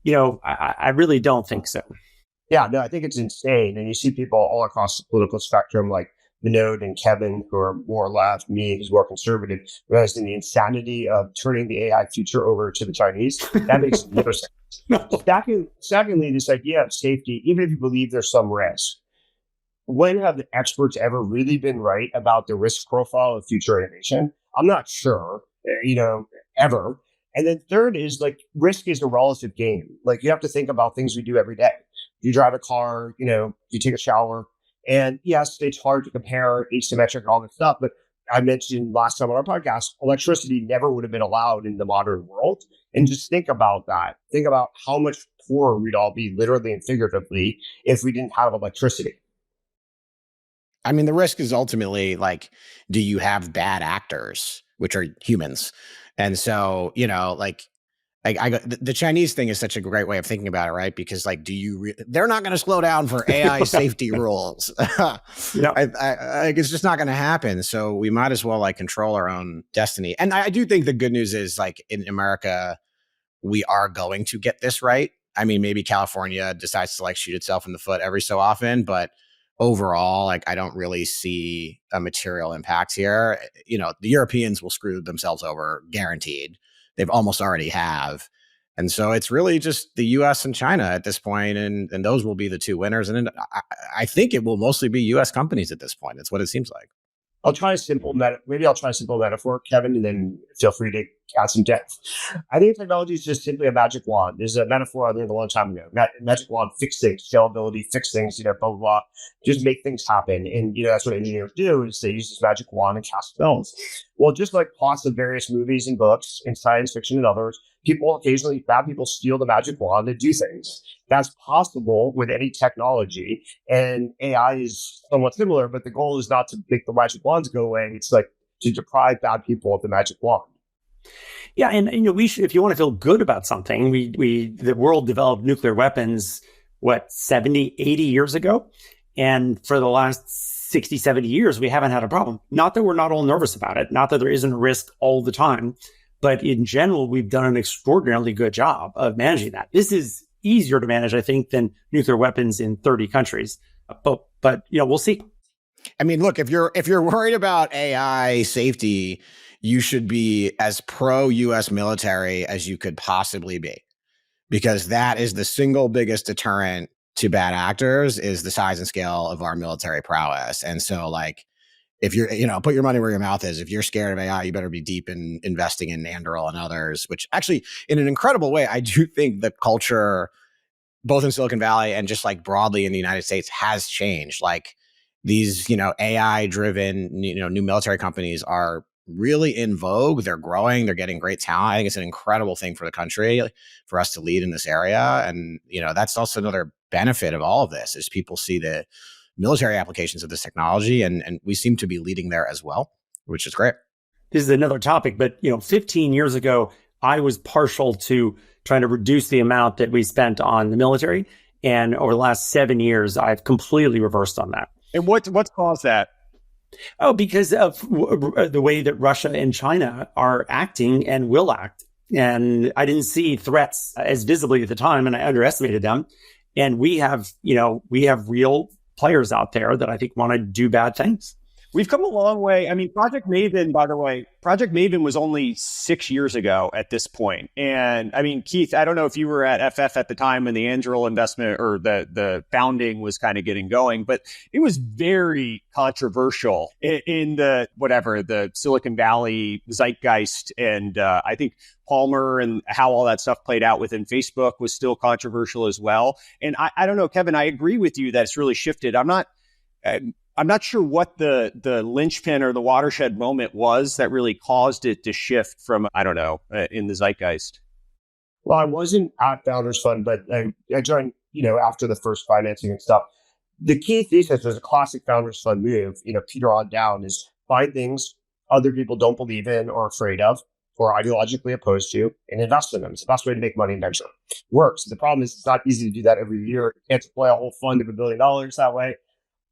I really don't think so. Yeah, no, I think it's insane. And you see people all across the political spectrum, like Vinod and Kevin, who are more left, me, who's more conservative, realizing the insanity of turning the AI future over to the Chinese. That makes no sense. No. Secondly, this idea of safety, even if you believe there's some risk, when have the experts ever really been right about the risk profile of future innovation? I'm not sure, ever. And then third is like risk is a relative game. Like you have to think about things we do every day. You drive a car, you take a shower. And yes, it's hard to compare asymmetric and all this stuff, but I mentioned last time on our podcast, electricity never would have been allowed in the modern world. And just think about that. Think about how much poorer we'd all be, literally and figuratively, if we didn't have electricity. I mean, the risk is ultimately like, do you have bad actors, which are humans? And so, the Chinese thing is such a great way of thinking about it, right? Because like, they're not going to slow down for AI safety rules. Yeah. It's just not going to happen. So we might as well like control our own destiny. And I do think the good news is like in America, we are going to get this right. I mean, maybe California decides to like shoot itself in the foot every so often, but overall, like I don't really see a material impact here. The Europeans will screw themselves over, guaranteed. They've almost already have. And so it's really just the US and China at this point, and those will be the two winners. And I think it will mostly be US companies at this point. It's what it seems like. I'll try a simple metaphor, Kevin, and then feel free to add some depth. I think technology is just simply a magic wand. There's a metaphor I learned a long time ago. Magic wand, fix things, scalability, fix things, blah, blah, blah. Just make things happen. And, that's what engineers do is they use this magic wand and cast spells. Well, just like plots of various movies and books in science fiction and others, bad people steal the magic wand and do things. That's possible with any technology. And AI is somewhat similar, but the goal is not to make the magic wands go away. It's like to deprive bad people of the magic wand. Yeah, and we should, if you want to feel good about something, the world developed nuclear weapons 70, 80 years ago, and for the last 60, 70 years we haven't had a problem. Not that we're not all nervous about it, not that there isn't a risk all the time, but in general we've done an extraordinarily good job of managing that. This is easier to manage, I think, than nuclear weapons in 30 countries. But we'll see. I mean, look, if you're worried about AI safety, you should be as pro US military as you could possibly be, because that is the single biggest deterrent to bad actors is the size and scale of our military prowess. And so like, if you're, put your money where your mouth is. If you're scared of AI, you better be deep in investing in Anduril and others, which actually in an incredible way, I do think the culture, both in Silicon Valley and just like broadly in the United States, has changed. Like these, AI driven, new military companies are really in vogue. They're growing. They're getting great talent. I think it's an incredible thing for the country, for us to lead in this area. And, that's also another benefit of all of this is people see the military applications of this technology. And we seem to be leading there as well, which is great. This is another topic, but 15 years ago, I was partial to trying to reduce the amount that we spent on the military. And over the last 7 years, I've completely reversed on that. And what's caused that? Oh, because of the way that Russia and China are acting and will act. And I didn't see threats as visibly at the time, and I underestimated them. And we have real players out there that I think want to do bad things. We've come a long way. I mean, Project Maven, by the way, Project Maven was only 6 years ago at this point. And I mean, Keith, I don't know if you were at FF at the time when the Anduril investment or the founding was kind of getting going, but it was very controversial in the Silicon Valley zeitgeist. And I think Palmer and how all that stuff played out within Facebook was still controversial as well. And I don't know, Kevin, I agree with you that it's really shifted. I'm not sure what the linchpin or the watershed moment was that really caused it to shift from, in the zeitgeist. Well, I wasn't at Founders Fund, but I joined, after the first financing and stuff. The key thesis was a classic Founders Fund move, Peter on down, is find things other people don't believe in or afraid of or ideologically opposed to and invest in them. It's the best way to make money in venture. Works. The problem is it's not easy to do that every year. You can't deploy a whole fund of $1 billion that way.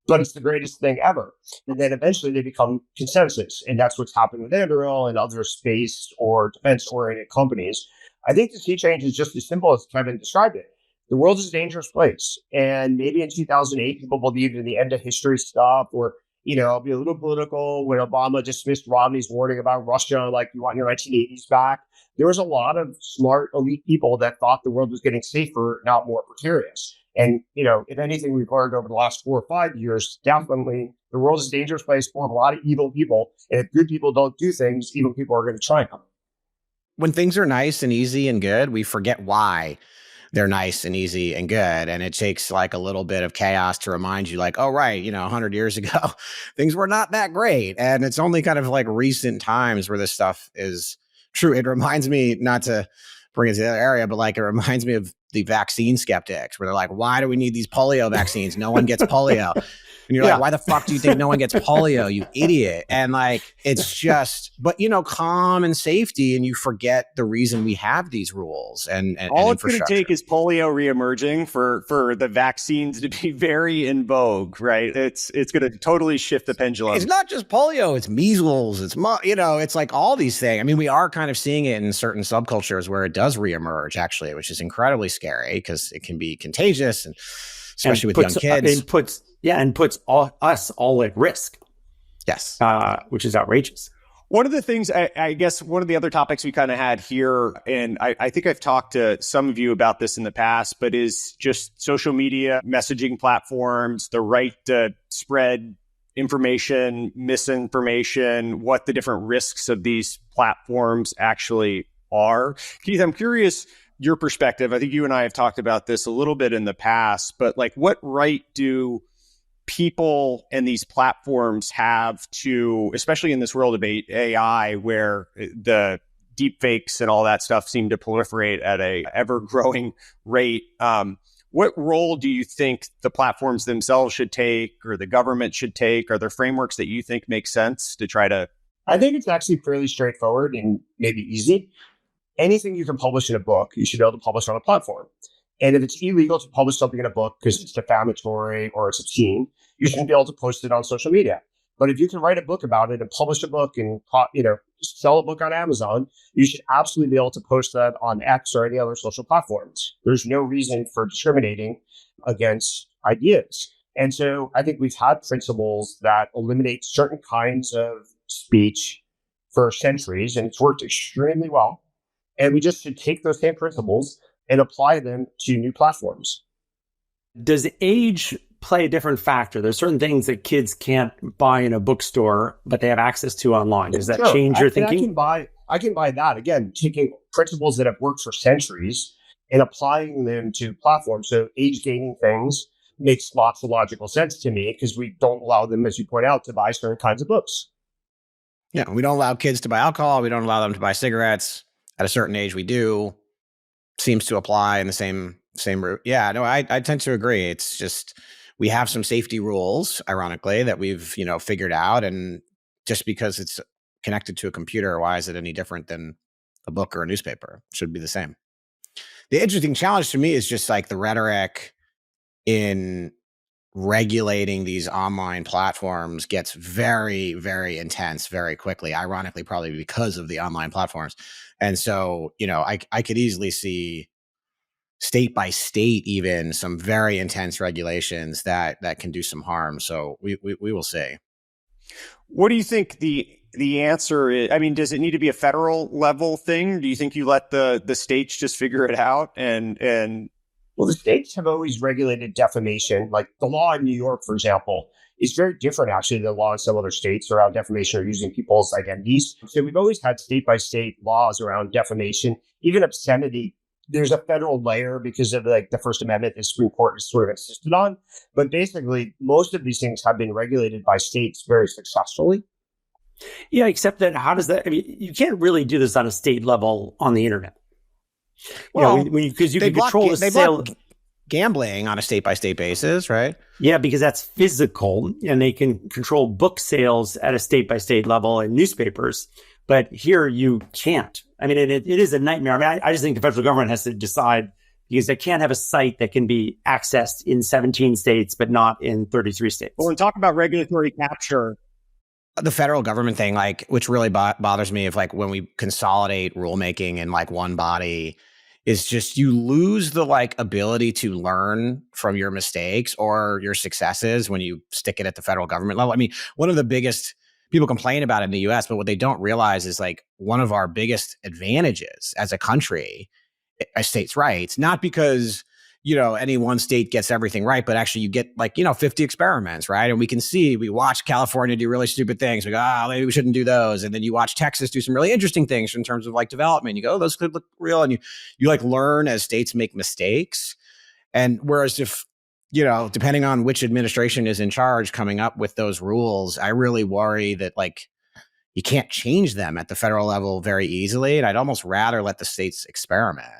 But it's the greatest thing ever. And then eventually they become consensus. And that's what's happened with Anduril and other space or defense-oriented companies. I think the sea change is just as simple as Kevin described it. The world is a dangerous place. And maybe in 2008, people believed in the end of history stuff or I'll be a little political. When Obama dismissed Romney's warning about Russia, like you want your 1980s back, there was a lot of smart elite people that thought the world was getting safer, not more precarious. And, if anything we've learned over the last 4 or 5 years, definitely the world is a dangerous place full of a lot of evil people. And if good people don't do things, evil people are going to triumph. When things are nice and easy and good, we forget why they're nice and easy and good. And it takes like a little bit of chaos to remind you like, oh, right, 100 years ago, things were not that great. And it's only kind of like recent times where this stuff is true. It reminds me, not to bring it to the other area, but like it reminds me of the vaccine skeptics where they're like, why do we need these polio vaccines? No one gets polio. And you're like, why the fuck do you think no one gets polio, you idiot? And like, it's just, but calm and safety, and you forget the reason we have these rules and all it's going to take is polio reemerging for the vaccines to be very in vogue, right? It's going to totally shift the pendulum. It's not just polio, it's measles, it's like all these things. I mean, we are kind of seeing it in certain subcultures where it does reemerge actually, which is incredibly scary because it can be contagious and especially with young kids. And puts us all at risk. Yes. Which is outrageous. One of the things, I guess, one of the other topics we kind of had here, and I think I've talked to some of you about this in the past, but is just social media, messaging platforms, the right to spread information, misinformation, what the different risks of these platforms actually are. Keith, I'm curious your perspective. I think you and I have talked about this a little bit in the past, but like what right do people and these platforms have to, especially in this world of AI, where the deep fakes and all that stuff seem to proliferate at a ever growing rate. What role do you think the platforms themselves should take or the government should take? Are there frameworks that you think make sense to try to? I think it's actually fairly straightforward and maybe easy. Anything you can publish in a book, you should be able to publish on a platform. And if it's illegal to publish something in a book because it's defamatory or it's obscene, you shouldn't be able to post it on social media. But if you can write a book about it and publish a book and sell a book on Amazon, you should absolutely be able to post that on X or any other social platforms. There's no reason for discriminating against ideas. And so I think we've had principles that eliminate certain kinds of speech for centuries, and it's worked extremely well. And we just should take those same principles and apply them to new platforms. Does age play a different factor? There's certain things that kids can't buy in a bookstore, but they have access to online. Does that change your thinking? I can buy that. Again, taking principles that have worked for centuries and applying them to platforms. So age gaining things makes lots of logical sense to me because we don't allow them, as you point out, to buy certain kinds of books. Yeah, we don't allow kids to buy alcohol. We don't allow them to buy cigarettes. At a certain age, we do. Seems to apply in the same route. Yeah, no, I tend to agree. It's just we have some safety rules, ironically, that we've figured out, and just because it's connected to a computer, why is it any different than a book or a newspaper? It should be the same. The interesting challenge to me is just like the rhetoric in regulating these online platforms gets very, very intense very quickly, ironically, probably because of the online platforms. And so, I could easily see state by state, even some very intense regulations that can do some harm. So we will see. What do you think the answer is? I mean, does it need to be a federal level thing? Do you think you let the states just figure it out? And well, the states have always regulated defamation. Like the law in New York, for example, is very different actually than the law in some other states around defamation or using people's identities. So we've always had state by state laws around defamation, even obscenity. There's a federal layer because of like the First Amendment the Supreme Court has sort of insisted on. But basically, most of these things have been regulated by states very successfully. Yeah, except that you can't really do this on a state level on the internet. Well, because you can control the sale. Gambling on a state-by-state basis, right? Yeah, because that's physical, and they can control book sales at a state-by-state level in newspapers. But here you can't. I mean, it is a nightmare. I mean, I just think the federal government has to decide, because they can't have a site that can be accessed in 17 states, but not in 33 states. Well, and talk about regulatory capture. The federal government thing, like, which really bothers me, if like when we consolidate rulemaking in like one body, is just you lose the like ability to learn from your mistakes or your successes when you stick it at the federal government level. I mean, one of the biggest people complain about it in the US, but what they don't realize is like one of our biggest advantages as a country is states' rights, not because any one state gets everything right, but actually you get 50 experiments, right? And we watch California do really stupid things. We go, maybe we shouldn't do those. And then you watch Texas do some really interesting things in terms of like development. You go, those could look real. And you like learn as states make mistakes. And whereas if, depending on which administration is in charge coming up with those rules, I really worry that like you can't change them at the federal level very easily. And I'd almost rather let the states experiment.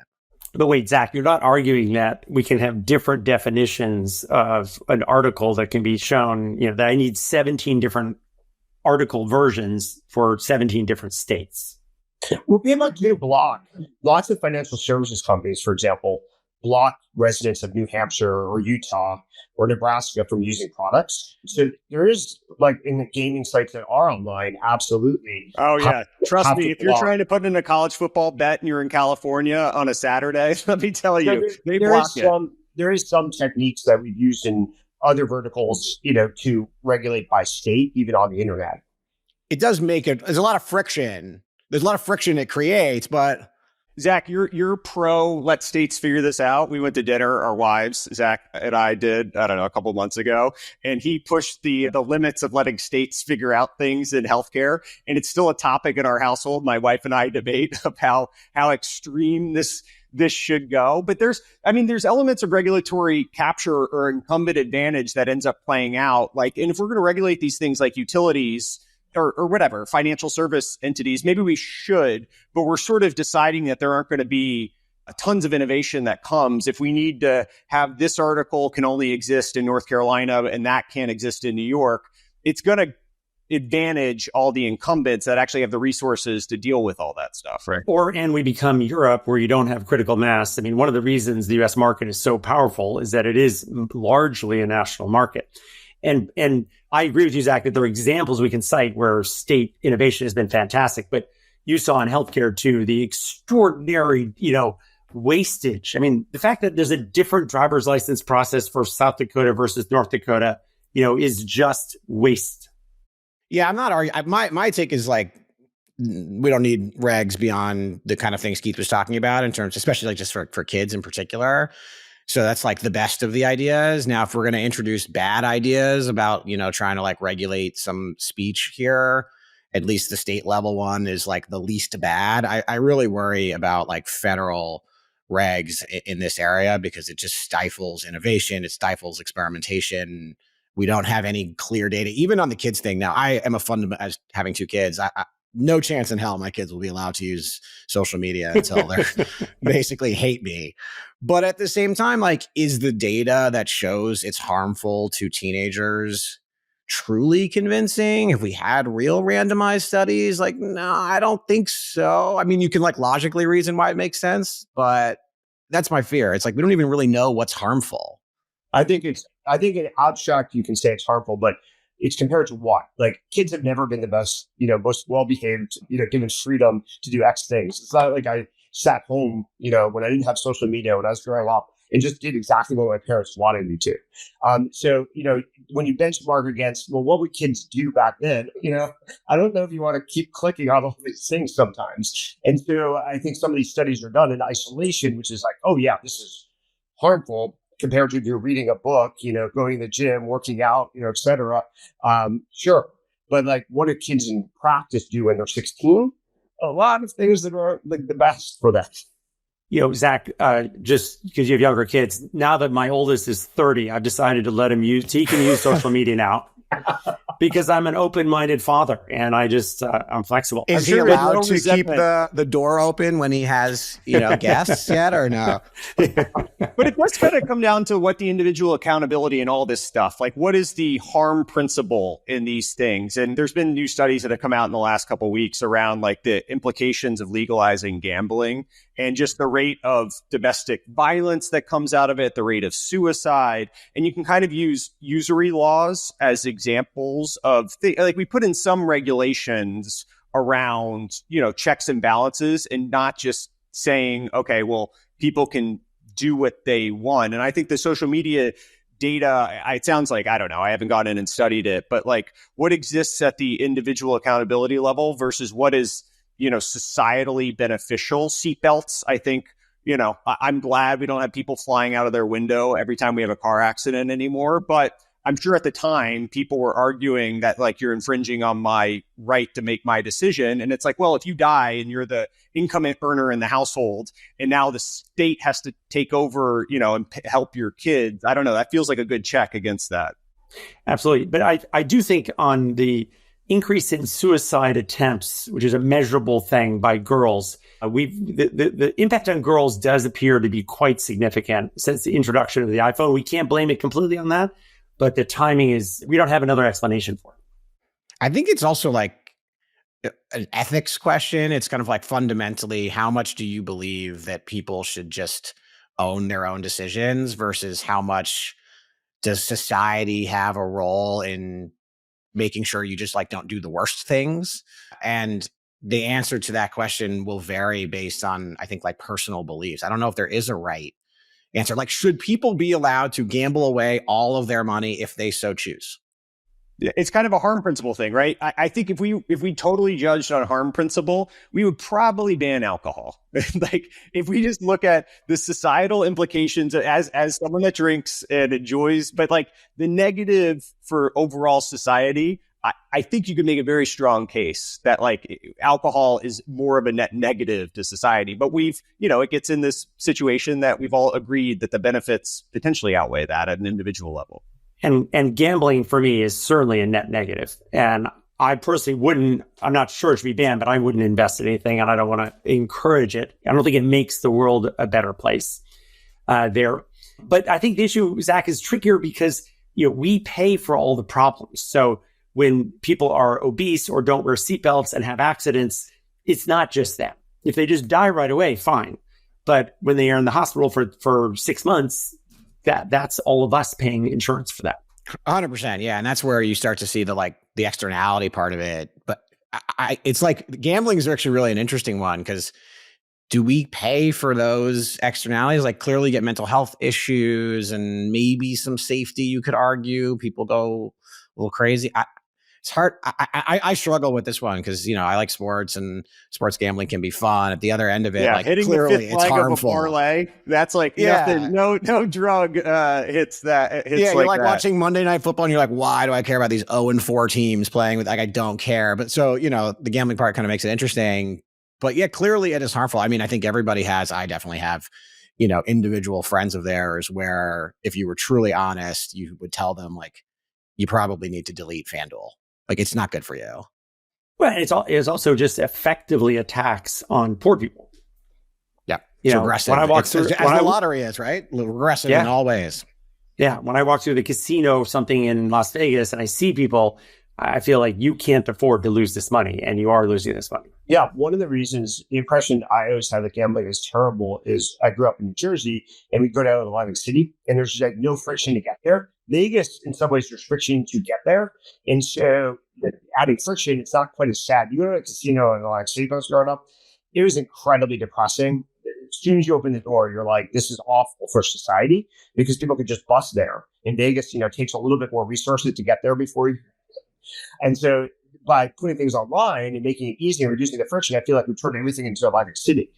But wait, Zach, you're not arguing that we can have different definitions of an article that can be shown, that I need 17 different article versions for 17 different states. Well, we have to block lots of financial services companies, for example, block residents of New Hampshire or Utah or Nebraska from using products. So there is in the gaming sites that are online, absolutely. Oh yeah. Trust me, if you're trying to put in a college football bet and you're in California on a Saturday, let me tell you, they block it. There is some techniques that we've used in other verticals, to regulate by state, even on the internet. It does make it, there's a lot of friction. There's a lot of friction it creates, but Zach, you're pro let states figure this out. We went to dinner, our wives, Zach and I did, I don't know, a couple months ago, and he pushed the limits of letting states figure out things in healthcare. And it's still a topic in our household. My wife and I debate of how extreme this should go. But there's elements of regulatory capture or incumbent advantage that ends up playing out. And if we're going to regulate these things like utilities, or whatever, financial service entities, maybe we should, but we're sort of deciding that there aren't going to be tons of innovation that comes if we need to have this article can only exist in North Carolina and that can't exist in New York. It's going to advantage all the incumbents that actually have the resources to deal with all that stuff, right? And we become Europe where you don't have critical mass. I mean, one of the reasons the US market is so powerful is that it is largely a national market. And I agree with you, Zach, that there are examples we can cite where state innovation has been fantastic. But you saw in healthcare, too, the extraordinary, wastage. I mean, the fact that there's a different driver's license process for South Dakota versus North Dakota, is just waste. Yeah, I'm not arguing. My take is we don't need regs beyond the kind of things Keith was talking about in terms, especially just for kids in particular. So that's the best of the ideas. Now, if we're going to introduce bad ideas about, trying to regulate some speech here, at least the state level one is the least bad. I really worry about federal regs in this area because it just stifles innovation. It stifles experimentation. We don't have any clear data, even on the kids thing. Now, I am as having two kids. I no chance in hell my kids will be allowed to use social media until they basically hate me. But at the same time, is the data that shows it's harmful to teenagers truly convincing? If we had real randomized studies, no, I don't think so. I mean, you can logically reason why it makes sense, but that's my fear. It's we don't even really know what's harmful. I think in abstract, you can say it's harmful, but it's compared to what? Kids have never been the best, most well-behaved, given freedom to do X things. It's not like I sat home, when I didn't have social media when I was growing up and just did exactly what my parents wanted me to. So, when you benchmark against, well, what would kids do back then? I don't know if you want to keep clicking on all these things sometimes. And so I think some of these studies are done in isolation, which is oh yeah, this is harmful, compared to you're reading a book, going to the gym, working out, et cetera. Sure. But what do kids in practice do when they're 16? A lot of things that are the best for them. Zach, just because you have younger kids, now that my oldest is 30, I've decided to let him he can use social media now. Because I'm an open-minded father and I'm flexible. Is he allowed to keep the door open when he has, guests yet or no? But it does kind of come down to what the individual accountability and all this stuff. What is the harm principle in these things? And there's been new studies that have come out in the last couple of weeks around the implications of legalizing gambling and just the rate of domestic violence that comes out of it, the rate of suicide. And you can kind of use usury laws as examples of we put in some regulations around, checks and balances and not just saying, okay, well, people can do what they want. And I think the social media data, it sounds like, I don't know, I haven't gone in and studied it, but like what exists at the individual accountability level versus what is, societally beneficial. Seatbelts, I think, I'm glad we don't have people flying out of their window every time we have a car accident anymore. But I'm sure at the time people were arguing that like you're infringing on my right to make my decision. And it's like, well, if you die and you're the income earner in the household and now the state has to take over, and help your kids, I don't know. That feels like a good check against that. Absolutely. But I do think on the increase in suicide attempts, which is a measurable thing by girls, the impact on girls does appear to be quite significant since the introduction of the iPhone. We can't blame it completely on that, but the timing is, we don't have another explanation for it. I think it's also like an ethics question. It's kind of like fundamentally, how much do you believe that people should just own their own decisions versus how much does society have a role in making sure you just like don't do the worst things? And the answer to that question will vary based on, I think, like personal beliefs. I don't know if there is a right answer. Like, should people be allowed to gamble away all of their money if they so choose? It's kind of a harm principle thing, right? I think if we totally judged on harm principle, we would probably ban alcohol. Like if we just look at the societal implications as someone that drinks and enjoys, but like the negative for overall society, I think you could make a very strong case that like alcohol is more of a net negative to society. But it gets in this situation that we've all agreed that the benefits potentially outweigh that at an individual level. And gambling for me is certainly a net negative. And I personally I'm not sure it should be banned, but I wouldn't invest in anything and I don't want to encourage it. I don't think it makes the world a better place there. But I think the issue, Zach, is trickier because, we pay for all the problems. So when people are obese or don't wear seatbelts and have accidents, it's not just them. If they just die right away, fine. But when they are in the hospital for 6 months, that's all of us paying insurance for that. 100%. Yeah. And that's where you start to see the externality part of it. But it's like gambling is actually really an interesting one because do we pay for those externalities? Like clearly get mental health issues and maybe some safety, you could argue. People go a little crazy. It's hard. I struggle with this one because, I like sports and sports gambling can be fun. At the other end of it, hitting clearly the fifth it's leg harmful. Of a parlay, that's like nothing. No drug hits that. You're like watching Monday Night Football and you're like, why do I care about these 0-4 teams playing with I don't care. But so, the gambling part kind of makes it interesting. But yeah, clearly it is harmful. I mean, I think everybody I definitely have, individual friends of theirs where if you were truly honest, you would tell them like, you probably need to delete FanDuel. Like, it's not good for you. Well, it's also just effectively a tax on poor people. Yeah. It's regressive. When I walk through, the lottery is, right? Regressive in all ways. Yeah. When I walk through the casino or something in Las Vegas and I see people, I feel like you can't afford to lose this money and you are losing this money. Yeah. One of the reasons, the impression I always have that gambling is terrible is I grew up in New Jersey and we go down to Atlantic City and there's like no friction to get there. Vegas, in some ways, there's friction to get there. And so adding friction, it's not quite as sad. You go to a casino in Atlantic City when I was growing up, it was incredibly depressing. As soon as you open the door, you're like, this is awful for society because people could just bust there. In Vegas, it takes a little bit more resources to get there before you. And so by putting things online and making it easy and reducing the friction, I feel like we've turned everything into Atlantic City.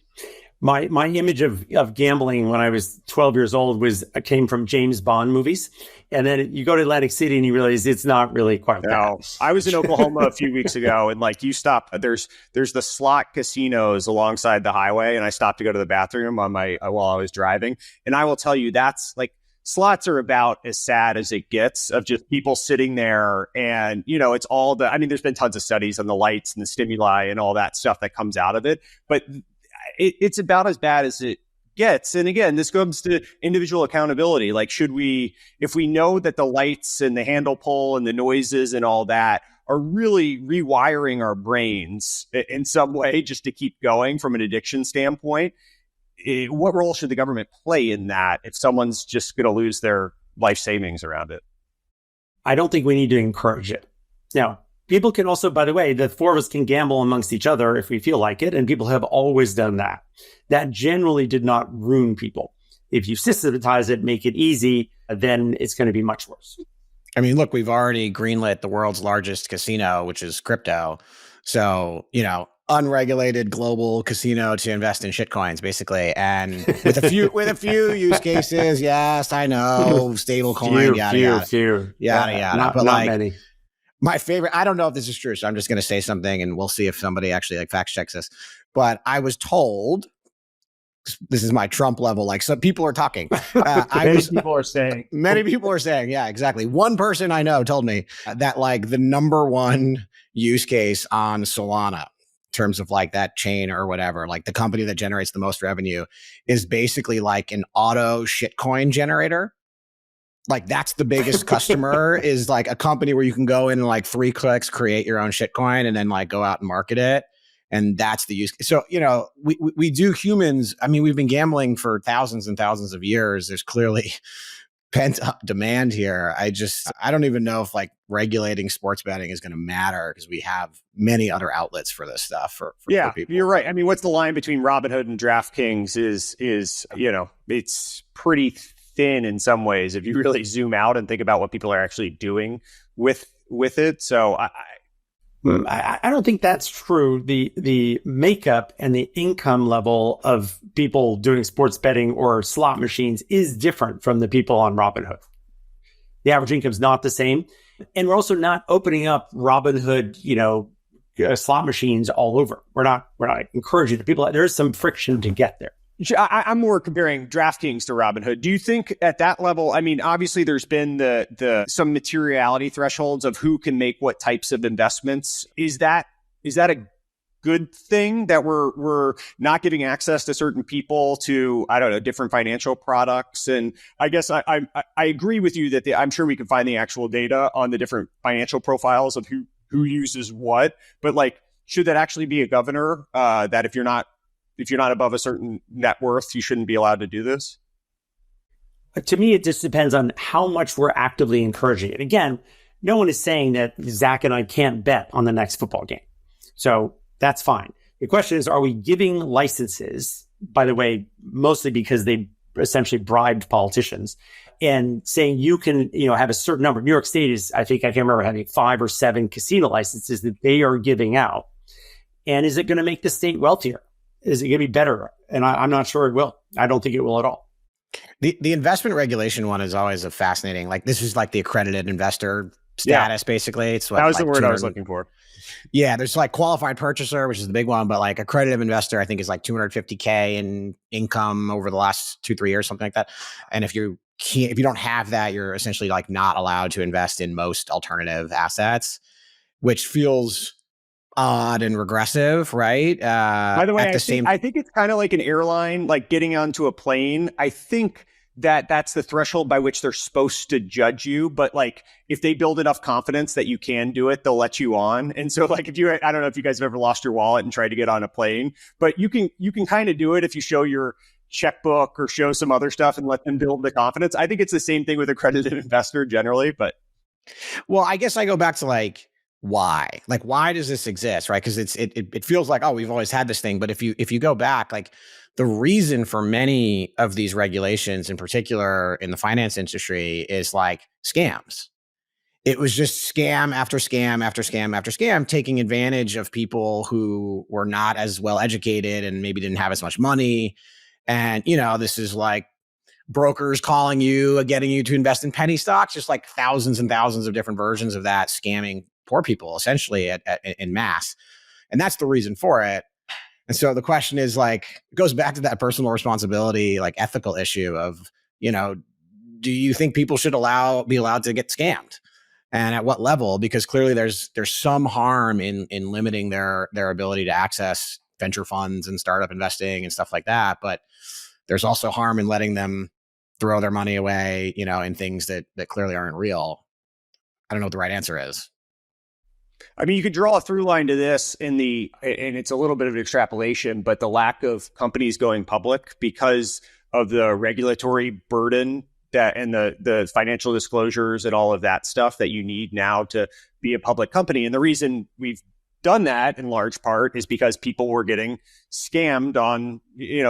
My image of gambling when I was 12 years old came from James Bond movies. And then you go to Atlantic City and you realize it's not really quite that. I was in Oklahoma a few weeks ago and you stop, there's the slot casinos alongside the highway. And I stopped to go to the bathroom while I was driving. And I will tell you, that's slots are about as sad as it gets of just people sitting there and, it's all there's been tons of studies on the lights and the stimuli and all that stuff that comes out of it. But it's about as bad as it gets. And again, this comes to individual accountability. Like, if we know that the lights and the handle pull and the noises and all that are really rewiring our brains in some way just to keep going from an addiction standpoint, what role should the government play in that if someone's just going to lose their life savings around it? I don't think we need to encourage it. Now, People can also, by the way, the four of us can gamble amongst each other if we feel like it. And people have always done that. That generally did not ruin people. If you systematize it, make it easy, then it's going to be much worse. I mean, look, we've already greenlit the world's largest casino, which is crypto. So, unregulated global casino to invest in shitcoins, basically. And with a few use cases, yes, I know, stable coin, yada, yada. Not many. My favorite, I don't know if this is true, so I'm just going to say something and we'll see if somebody actually fact checks this. But I was told, this is my Trump level, like some people are talking. Many people are saying, yeah, exactly. One person I know told me that like the number one use case on Solana, in terms of like that chain or whatever, like the company that generates the most revenue, is basically like an auto shitcoin generator. Like that's the biggest customer is like a company where you can go in and like 3 clicks, create your own shitcoin and then like go out and market it. And that's the use case. So, we do humans. I mean, we've been gambling for thousands and thousands of years. There's clearly pent up demand here. I don't even know if like regulating sports betting is going to matter because we have many other outlets for this stuff for people. You're right. I mean, what's the line between Robinhood and DraftKings is it's pretty thin in some ways if you really zoom out and think about what people are actually doing with it. So I don't think that's true. The makeup and the income level of people doing sports betting or slot machines is different from the people on Robinhood. The average income is not the same. And we're also not opening up Robinhood, slot machines all over. We're not encouraging the people. There's some friction to get there. I'm more comparing DraftKings to Robinhood. Do you think at that level, I mean, obviously there's been some materiality thresholds of who can make what types of investments. Is that a good thing that we're not giving access to certain people to, I don't know, different financial products? And I guess I agree with you that I'm sure we can find the actual data on the different financial profiles of who uses what, but like, should that actually be a governor that if you're not above a certain net worth, you shouldn't be allowed to do this? To me, it just depends on how much we're actively encouraging it. Again, no one is saying that Zach and I can't bet on the next football game. So that's fine. The question is, are we giving licenses, by the way, mostly because they essentially bribed politicians, and saying you can, have a certain number. New York State is, I can't remember, having 5 or 7 casino licenses that they are giving out. And is it going to make the state wealthier? Is it going to be better? And I'm not sure it will. I don't think it will at all. The investment regulation one is always a fascinating, like this is like the accredited investor status, basically. It's what, that was like the word I was looking for. Yeah, there's like qualified purchaser, which is the big one, but like accredited investor, I think is like 250K in income over the last 2-3 years, something like that. And if you don't have that, you're essentially like not allowed to invest in most alternative assets, which feels odd and regressive, right? By the way, I think it's kind of like an airline, like getting onto a plane. I think that's the threshold by which they're supposed to judge you. But like, if they build enough confidence that you can do it, they'll let you on. And so like, I don't know if you guys have ever lost your wallet and tried to get on a plane, but you can kind of do it if you show your checkbook or show some other stuff and let them build the confidence. I think it's the same thing with accredited investor generally, but. Well, I guess I go back to like, why does this exist, right? Because it feels like, oh, we've always had this thing. But if you go back, like the reason for many of these regulations, in particular in the finance industry, is like scams. It was just scam after scam after scam after scam, taking advantage of people who were not as well educated and maybe didn't have as much money. And, this is like brokers calling you, getting you to invest in penny stocks, just like thousands and thousands of different versions of that, scamming poor people essentially in mass. And that's the reason for it. And so the question is like, it goes back to that personal responsibility, like ethical issue of, do you think people should be allowed to get scammed? And at what level? Because clearly there's some harm in limiting their ability to access venture funds and startup investing and stuff like that. But there's also harm in letting them throw their money away, in things that clearly aren't real. I don't know what the right answer is. I mean, you could draw a through line to this and it's a little bit of an extrapolation, but the lack of companies going public because of the regulatory burden that and the financial disclosures and all of that stuff that you need now to be a public company. And the reason we've done that in large part is because people were getting scammed on,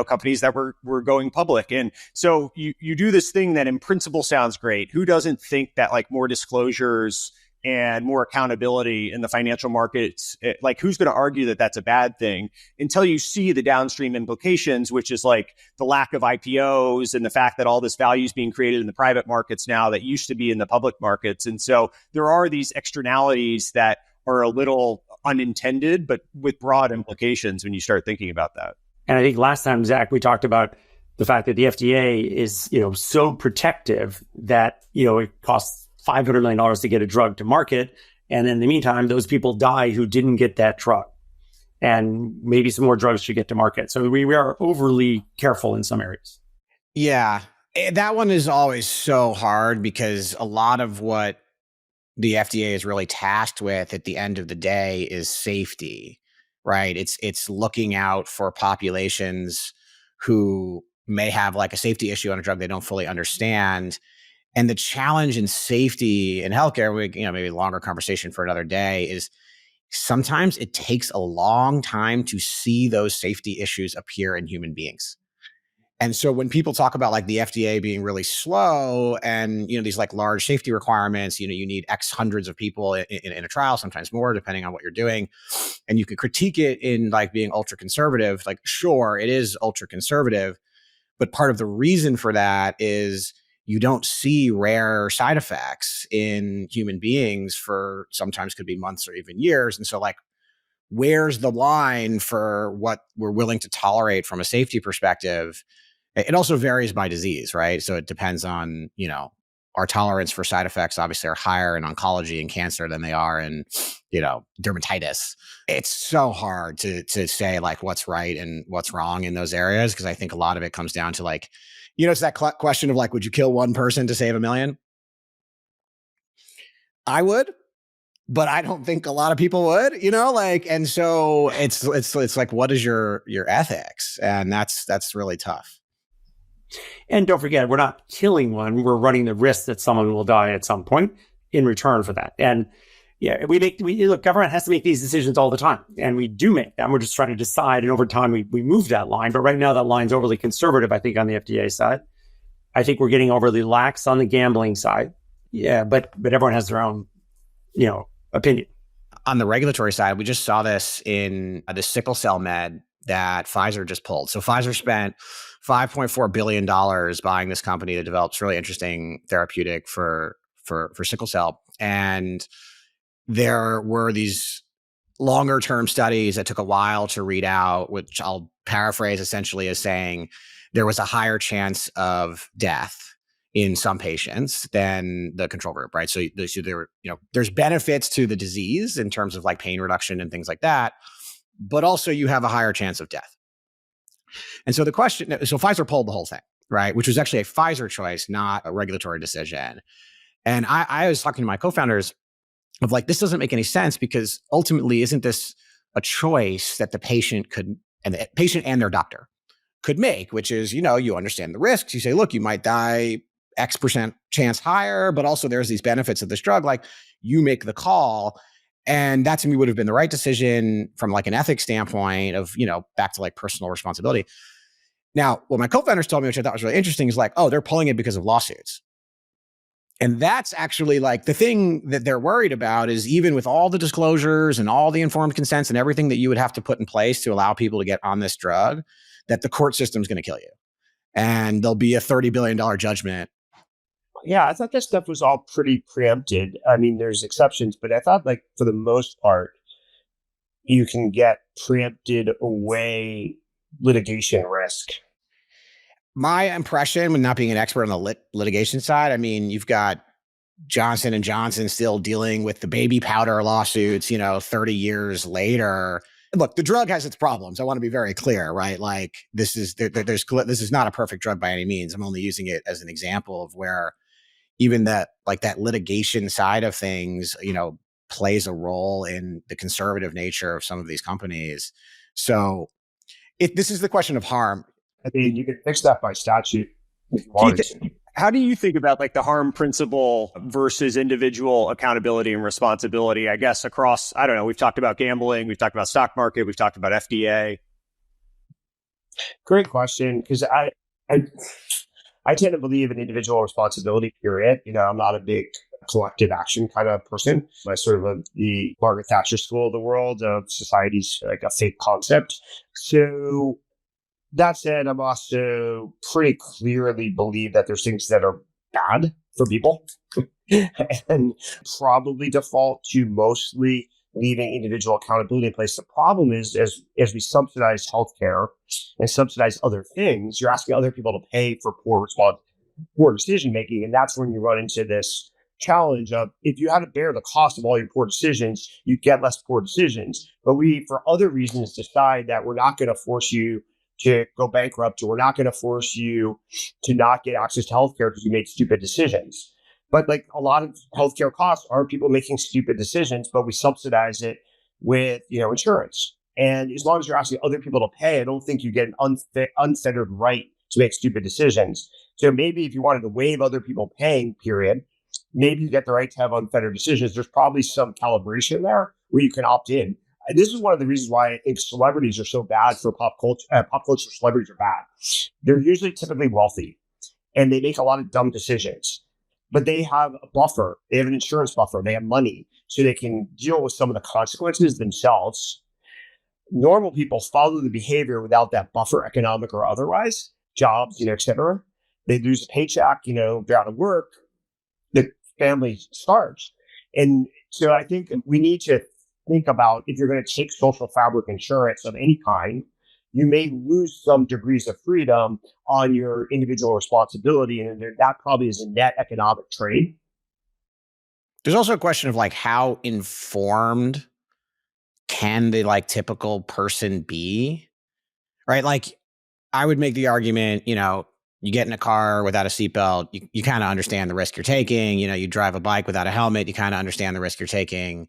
companies that were going public. And so you do this thing that in principle sounds great. Who doesn't think that like more disclosures and more accountability in the financial markets, like who's going to argue that that's a bad thing until you see the downstream implications, which is like the lack of IPOs and the fact that all this value is being created in the private markets now that used to be in the public markets. And so there are these externalities that are a little unintended, but with broad implications when you start thinking about that. And I think last time, Zach, we talked about the fact that the FDA is, so protective that, it costs $500 million to get a drug to market. And in the meantime, those people die who didn't get that drug. And maybe some more drugs should get to market. So we are overly careful in some areas. Yeah, that one is always so hard because a lot of what the FDA is really tasked with at the end of the day is safety, right? It's looking out for populations who may have like a safety issue on a drug they don't fully understand. And the challenge in safety in healthcare, maybe a longer conversation for another day, is sometimes it takes a long time to see those safety issues appear in human beings. And so when people talk about like the FDA being really slow and, these like large safety requirements, you need X hundreds of people in a trial, sometimes more, depending on what you're doing. And you could critique it in like being ultra conservative. Like, sure, it is ultra conservative, but part of the reason for that is you don't see rare side effects in human beings for sometimes could be months or even years. And so like, where's the line for what we're willing to tolerate from a safety perspective? It also varies by disease, right? So it depends on, our tolerance for side effects obviously are higher in oncology and cancer than they are in, dermatitis. It's so hard to say like what's right and what's wrong in those areas, because I think a lot of it comes down to like, it's that question of like, would you kill one person to save a million? I would, but I don't think a lot of people would, and so it's like, what is your ethics? And that's really tough. And don't forget, we're not killing one. We're running the risk that someone will die at some point in return for that. And yeah, look, government has to make these decisions all the time. And we do make them. We're just trying to decide. And over time, we move that line. But right now, that line's overly conservative, I think, on the FDA side. I think we're getting overly lax on the gambling side. Yeah, but everyone has their own, opinion. On the regulatory side, we just saw this in the sickle cell med that Pfizer just pulled. So Pfizer spent $5.4 billion buying this company that develops really interesting therapeutic for sickle cell. And there were these longer term studies that took a while to read out, which I'll paraphrase essentially as saying there was a higher chance of death in some patients than the control group, right? So there were, there's benefits to the disease in terms of like pain reduction and things like that, but also you have a higher chance of death. And so so Pfizer pulled the whole thing, right? Which was actually a Pfizer choice, not a regulatory decision. And I was talking to my co-founders of like, this doesn't make any sense because ultimately, isn't this a choice that the patient and their doctor could make, which is, you understand the risks. You say, look, you might die X% chance higher, but also there's these benefits of this drug. Like, you make the call. And that to me would have been the right decision from like an ethics standpoint of, back to like personal responsibility. Now, what my co-founders told me, which I thought was really interesting, is like, oh, they're pulling it because of lawsuits. And that's actually like the thing that they're worried about is even with all the disclosures and all the informed consents and everything that you would have to put in place to allow people to get on this drug, that the court system is going to kill you. And there'll be a $30 billion judgment. Yeah, I thought that stuff was all pretty preempted. I mean, there's exceptions, but I thought like for the most part, you can get preempted away litigation risk. My impression, with not being an expert on the litigation side, I mean, you've got Johnson & Johnson still dealing with the baby powder lawsuits, 30 years later. Look, the drug has its problems. I want to be very clear, right? Like this is not a perfect drug by any means. I'm only using it as an example of where even that litigation side of things, plays a role in the conservative nature of some of these companies. So this is the question of harm. I mean, you can fix that by statute if you wanted to. How do you think about like the harm principle versus individual accountability and responsibility, I guess, across, I don't know, we've talked about gambling, we've talked about stock market, we've talked about FDA. Great question, because I tend to believe in individual responsibility, period. I'm not a big collective action kind of person. I sort of the Margaret Thatcher school of the world of society's like a fake concept. So that said, I'm also pretty clearly believe that there's things that are bad for people and probably default to mostly leaving individual accountability in place. The problem is as we subsidize healthcare and subsidize other things, you're asking other people to pay for poor decision making. And that's when you run into this challenge of if you had to bear the cost of all your poor decisions, you get less poor decisions. But we, for other reasons, decide that we're not going to force you to go bankrupt, or we're not going to force you to not get access to healthcare because you made stupid decisions. But like a lot of healthcare costs are people making stupid decisions, but we subsidize it with, insurance. And as long as you're asking other people to pay, I don't think you get an unfettered right to make stupid decisions. So maybe if you wanted to waive other people paying, period, maybe you get the right to have unfettered decisions. There's probably some calibration there where you can opt in. And this is one of the reasons why I think celebrities are so bad for pop culture. Pop culture celebrities are bad. They're usually typically wealthy and they make a lot of dumb decisions, but they have a buffer. They have an insurance buffer. They have money so they can deal with some of the consequences themselves. Normal people follow the behavior without that buffer, economic or otherwise, jobs, et cetera. They lose a paycheck, they're out of work. The family starves. And so I think we need to think about if you're going to take social fabric insurance of any kind, you may lose some degrees of freedom on your individual responsibility. And that probably is a net economic trade. There's also a question of like how informed can the like typical person be, right? Like I would make the argument, you get in a car without a seatbelt, you kind of understand the risk you're taking. You drive a bike without a helmet, you kind of understand the risk you're taking.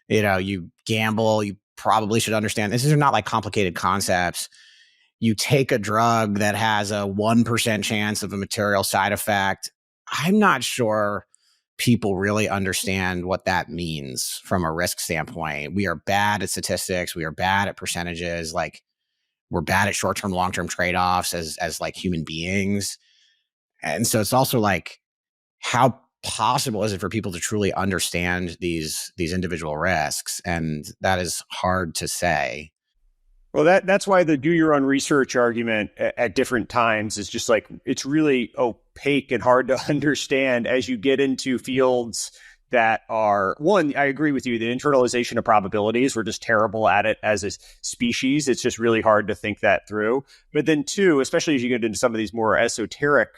You gamble, you probably should understand. These are not like complicated concepts. You take a drug that has a 1% chance of a material side effect. I'm not sure people really understand what that means from a risk standpoint. We are bad at statistics. We are bad at percentages. Like we're bad at short-term, long-term trade-offs as like human beings. And so it's also like, how possible is it for people to truly understand these individual risks? And that is hard to say. Well, that's why the do your own research argument at different times is just like, it's really opaque and hard to understand as you get into fields that are, one, I agree with you, the internalization of probabilities, we're just terrible at it as a species. It's just really hard to think that through. But then two, especially as you get into some of these more esoteric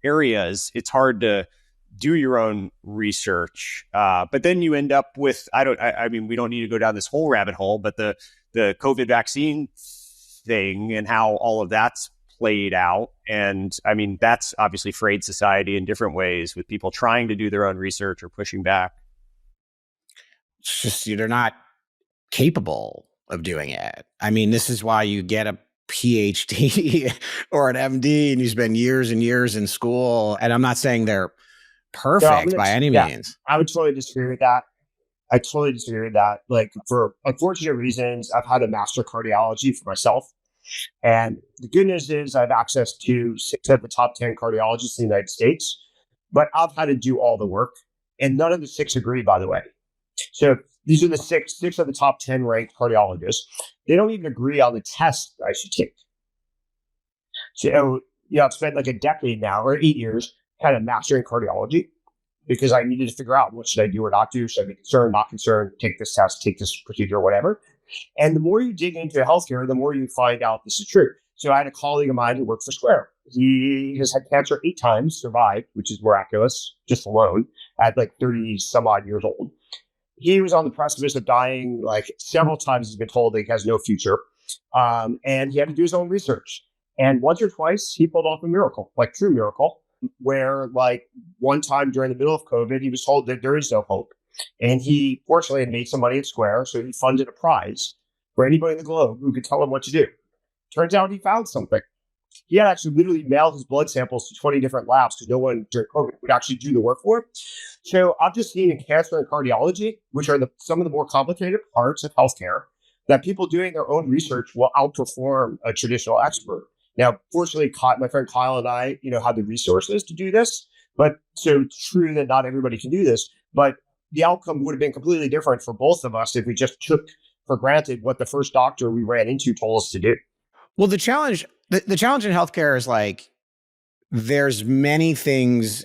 areas, it's hard to do your own research. But then you end up with, I mean, we don't need to go down this whole rabbit hole, but the COVID vaccine thing and how all of that's played out. And I mean, that's obviously frayed society in different ways with people trying to do their own research or pushing back. It's just, they're not capable of doing it. I mean, this is why you get a PhD or an MD and you spend years and years in school. And I'm not saying they're perfect by any means. I would totally disagree with that. Like for unfortunate reasons, I've had a master cardiology for myself. And the good news is I have access to 6 of the top 10 cardiologists in the United States, but I've had to do all the work. And none of the 6 agree, by the way. So these are the six of the top 10 ranked cardiologists. They don't even agree on the test I should take. So, I've spent like a decade now or 8 years kind of mastering cardiology because I needed to figure out what should I do or not do. Should I be concerned, not concerned, take this test, take this procedure, whatever. And the more you dig into healthcare, the more you find out this is true. So I had a colleague of mine who worked for Square. He has had cancer 8 times, survived, which is miraculous, just alone, at like 30 some odd years old. He was on the precipice of dying like several times. He's been told that he has no future. And he had to do his own research. And once or twice, he pulled off a miracle, like true miracle, where like one time during the middle of COVID, he was told that there is no hope. And he fortunately had made some money at Square, so he funded a prize for anybody in the globe who could tell him what to do. Turns out he found something. he had actually literally mailed his blood samples to 20 different labs because no one during COVID would actually do the work for him. So I've just seen in cancer and cardiology, which are some of the more complicated parts of healthcare, that people doing their own research will outperform a traditional expert. Now, fortunately, my friend Kyle and I, had the resources to do this, but so it's true that not everybody can do this, but the outcome would have been completely different for both of us if we just took for granted what the first doctor we ran into told us to do. Well, the challenge in healthcare is like, there's many things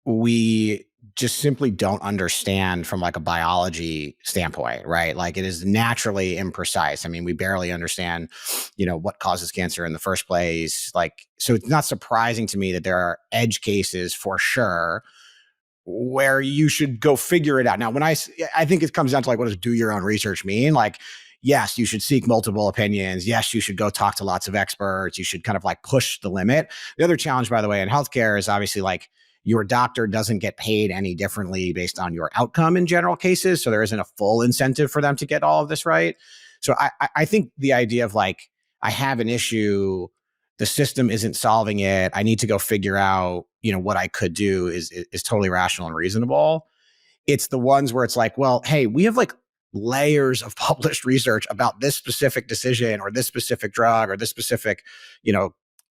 we just simply don't understand from like a biology standpoint, right? Like it is naturally imprecise. I mean, we barely understand, what causes cancer in the first place. Like, so it's not surprising to me that there are edge cases for sure where you should go figure it out. Now, when I think it comes down to like, what does do your own research mean? Like, yes, you should seek multiple opinions. Yes, you should go talk to lots of experts. You should kind of like push the limit. The other challenge, by the way, in healthcare is obviously like your doctor doesn't get paid any differently based on your outcome in general cases. So there isn't a full incentive for them to get all of this right. So I think the idea of like, I have an issue, the system isn't solving it, I need to go figure out, what I could do is totally rational and reasonable. It's the ones where it's like, well, hey, we have like layers of published research about this specific decision or this specific drug or this specific,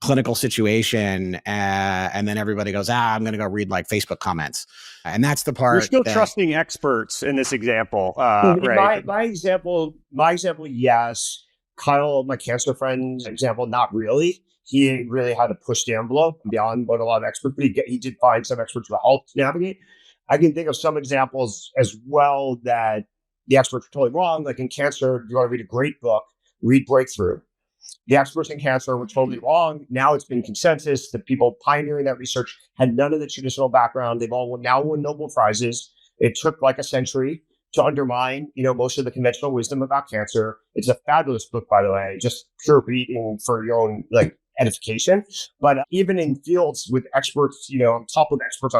clinical situation. And then everybody goes, I'm going to go read like Facebook comments. And that's the part. You're still trusting experts in this example, right? right? My example, yes. Kyle, my cancer friend's example, not really. He really had to push the envelope beyond what a lot of experts, but he did find some experts who helped navigate. I can think of some examples as well that the experts were totally wrong. Like in cancer, you want to read a great book, read Breakthrough. The experts in cancer were totally wrong. Now it's been consensus. The people pioneering that research had none of the traditional background. They've all now won Nobel Prizes. It took like a century to undermine, most of the conventional wisdom about cancer. It's a fabulous book, by the way, just pure reading for your own like edification. But even in fields with experts, on top of experts,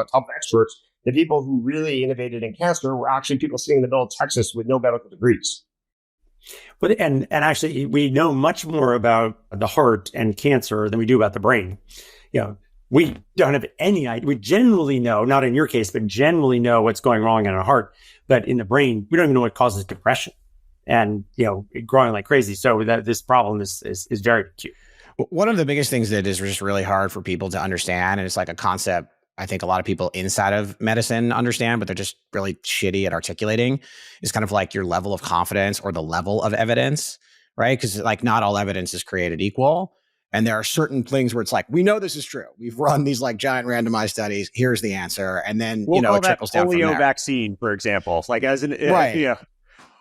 the people who really innovated in cancer were actually people sitting in the middle of Texas with no medical degrees. But and actually, we know much more about the heart and cancer than we do about the brain. We don't have any idea. We generally know, not in your case, but generally know what's going wrong in our heart. But in the brain, we don't even know what causes depression and, growing like crazy. So that this problem is very acute. One of the biggest things that is just really hard for people to understand, and it's like a concept I think a lot of people inside of medicine understand, but they're just really shitty at articulating, is kind of like your level of confidence or the level of evidence, right? Because like not all evidence is created equal. And there are certain things where it's like, we know this is true. We've run these like giant randomized studies. Here's the answer. And then, it trickles down from there. Polio vaccine, for example, like as an, right. Yeah.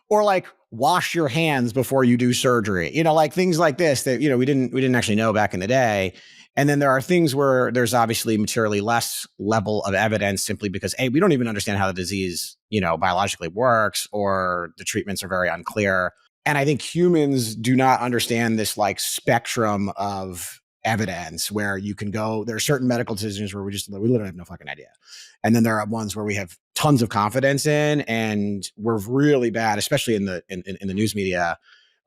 Or like wash your hands before you do surgery, like things like this that, we didn't actually know back in the day. And then there are things where there's obviously materially less level of evidence simply because, A, we don't even understand how the disease, biologically works, or the treatments are very unclear. And I think humans do not understand this like spectrum of evidence where you can go, there are certain medical decisions where we literally have no fucking idea. And then there are ones where we have tons of confidence in, and we're really bad, especially in the news media,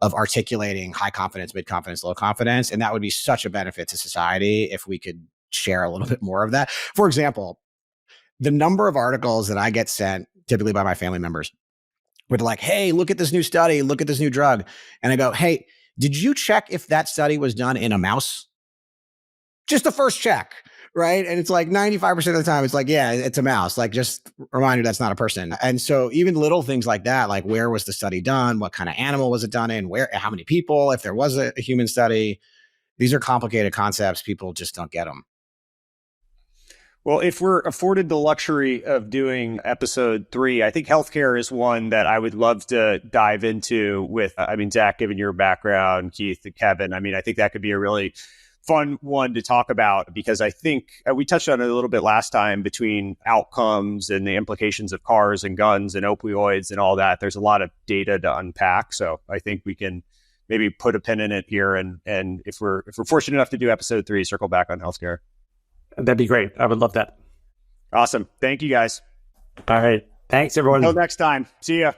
of articulating high confidence, mid confidence, low confidence. And that would be such a benefit to society if we could share a little bit more of that. For example, the number of articles that I get sent typically by my family members where they're like, hey, look at this new study, look at this new drug. And I go, hey, did you check if that study was done in a mouse? Just the first check, right? And it's like 95% of the time, it's like, yeah, it's a mouse. Like, just remind you that's not a person. And so even little things like that, like where was the study done? What kind of animal was it done in? How many people? If there was a human study, these are complicated concepts. People just don't get them. Well, if we're afforded the luxury of doing episode 3, I think healthcare is one that I would love to dive into with, Zach, given your background, Keith and Kevin, I think that could be a really fun one to talk about, because I think we touched on it a little bit last time between outcomes and the implications of cars and guns and opioids and all that. There's a lot of data to unpack. So I think we can maybe put a pin in it here. And if we're fortunate enough to do episode 3, circle back on healthcare. That'd be great. I would love that. Awesome. Thank you, guys. All right. Thanks, everyone. Until next time. See ya.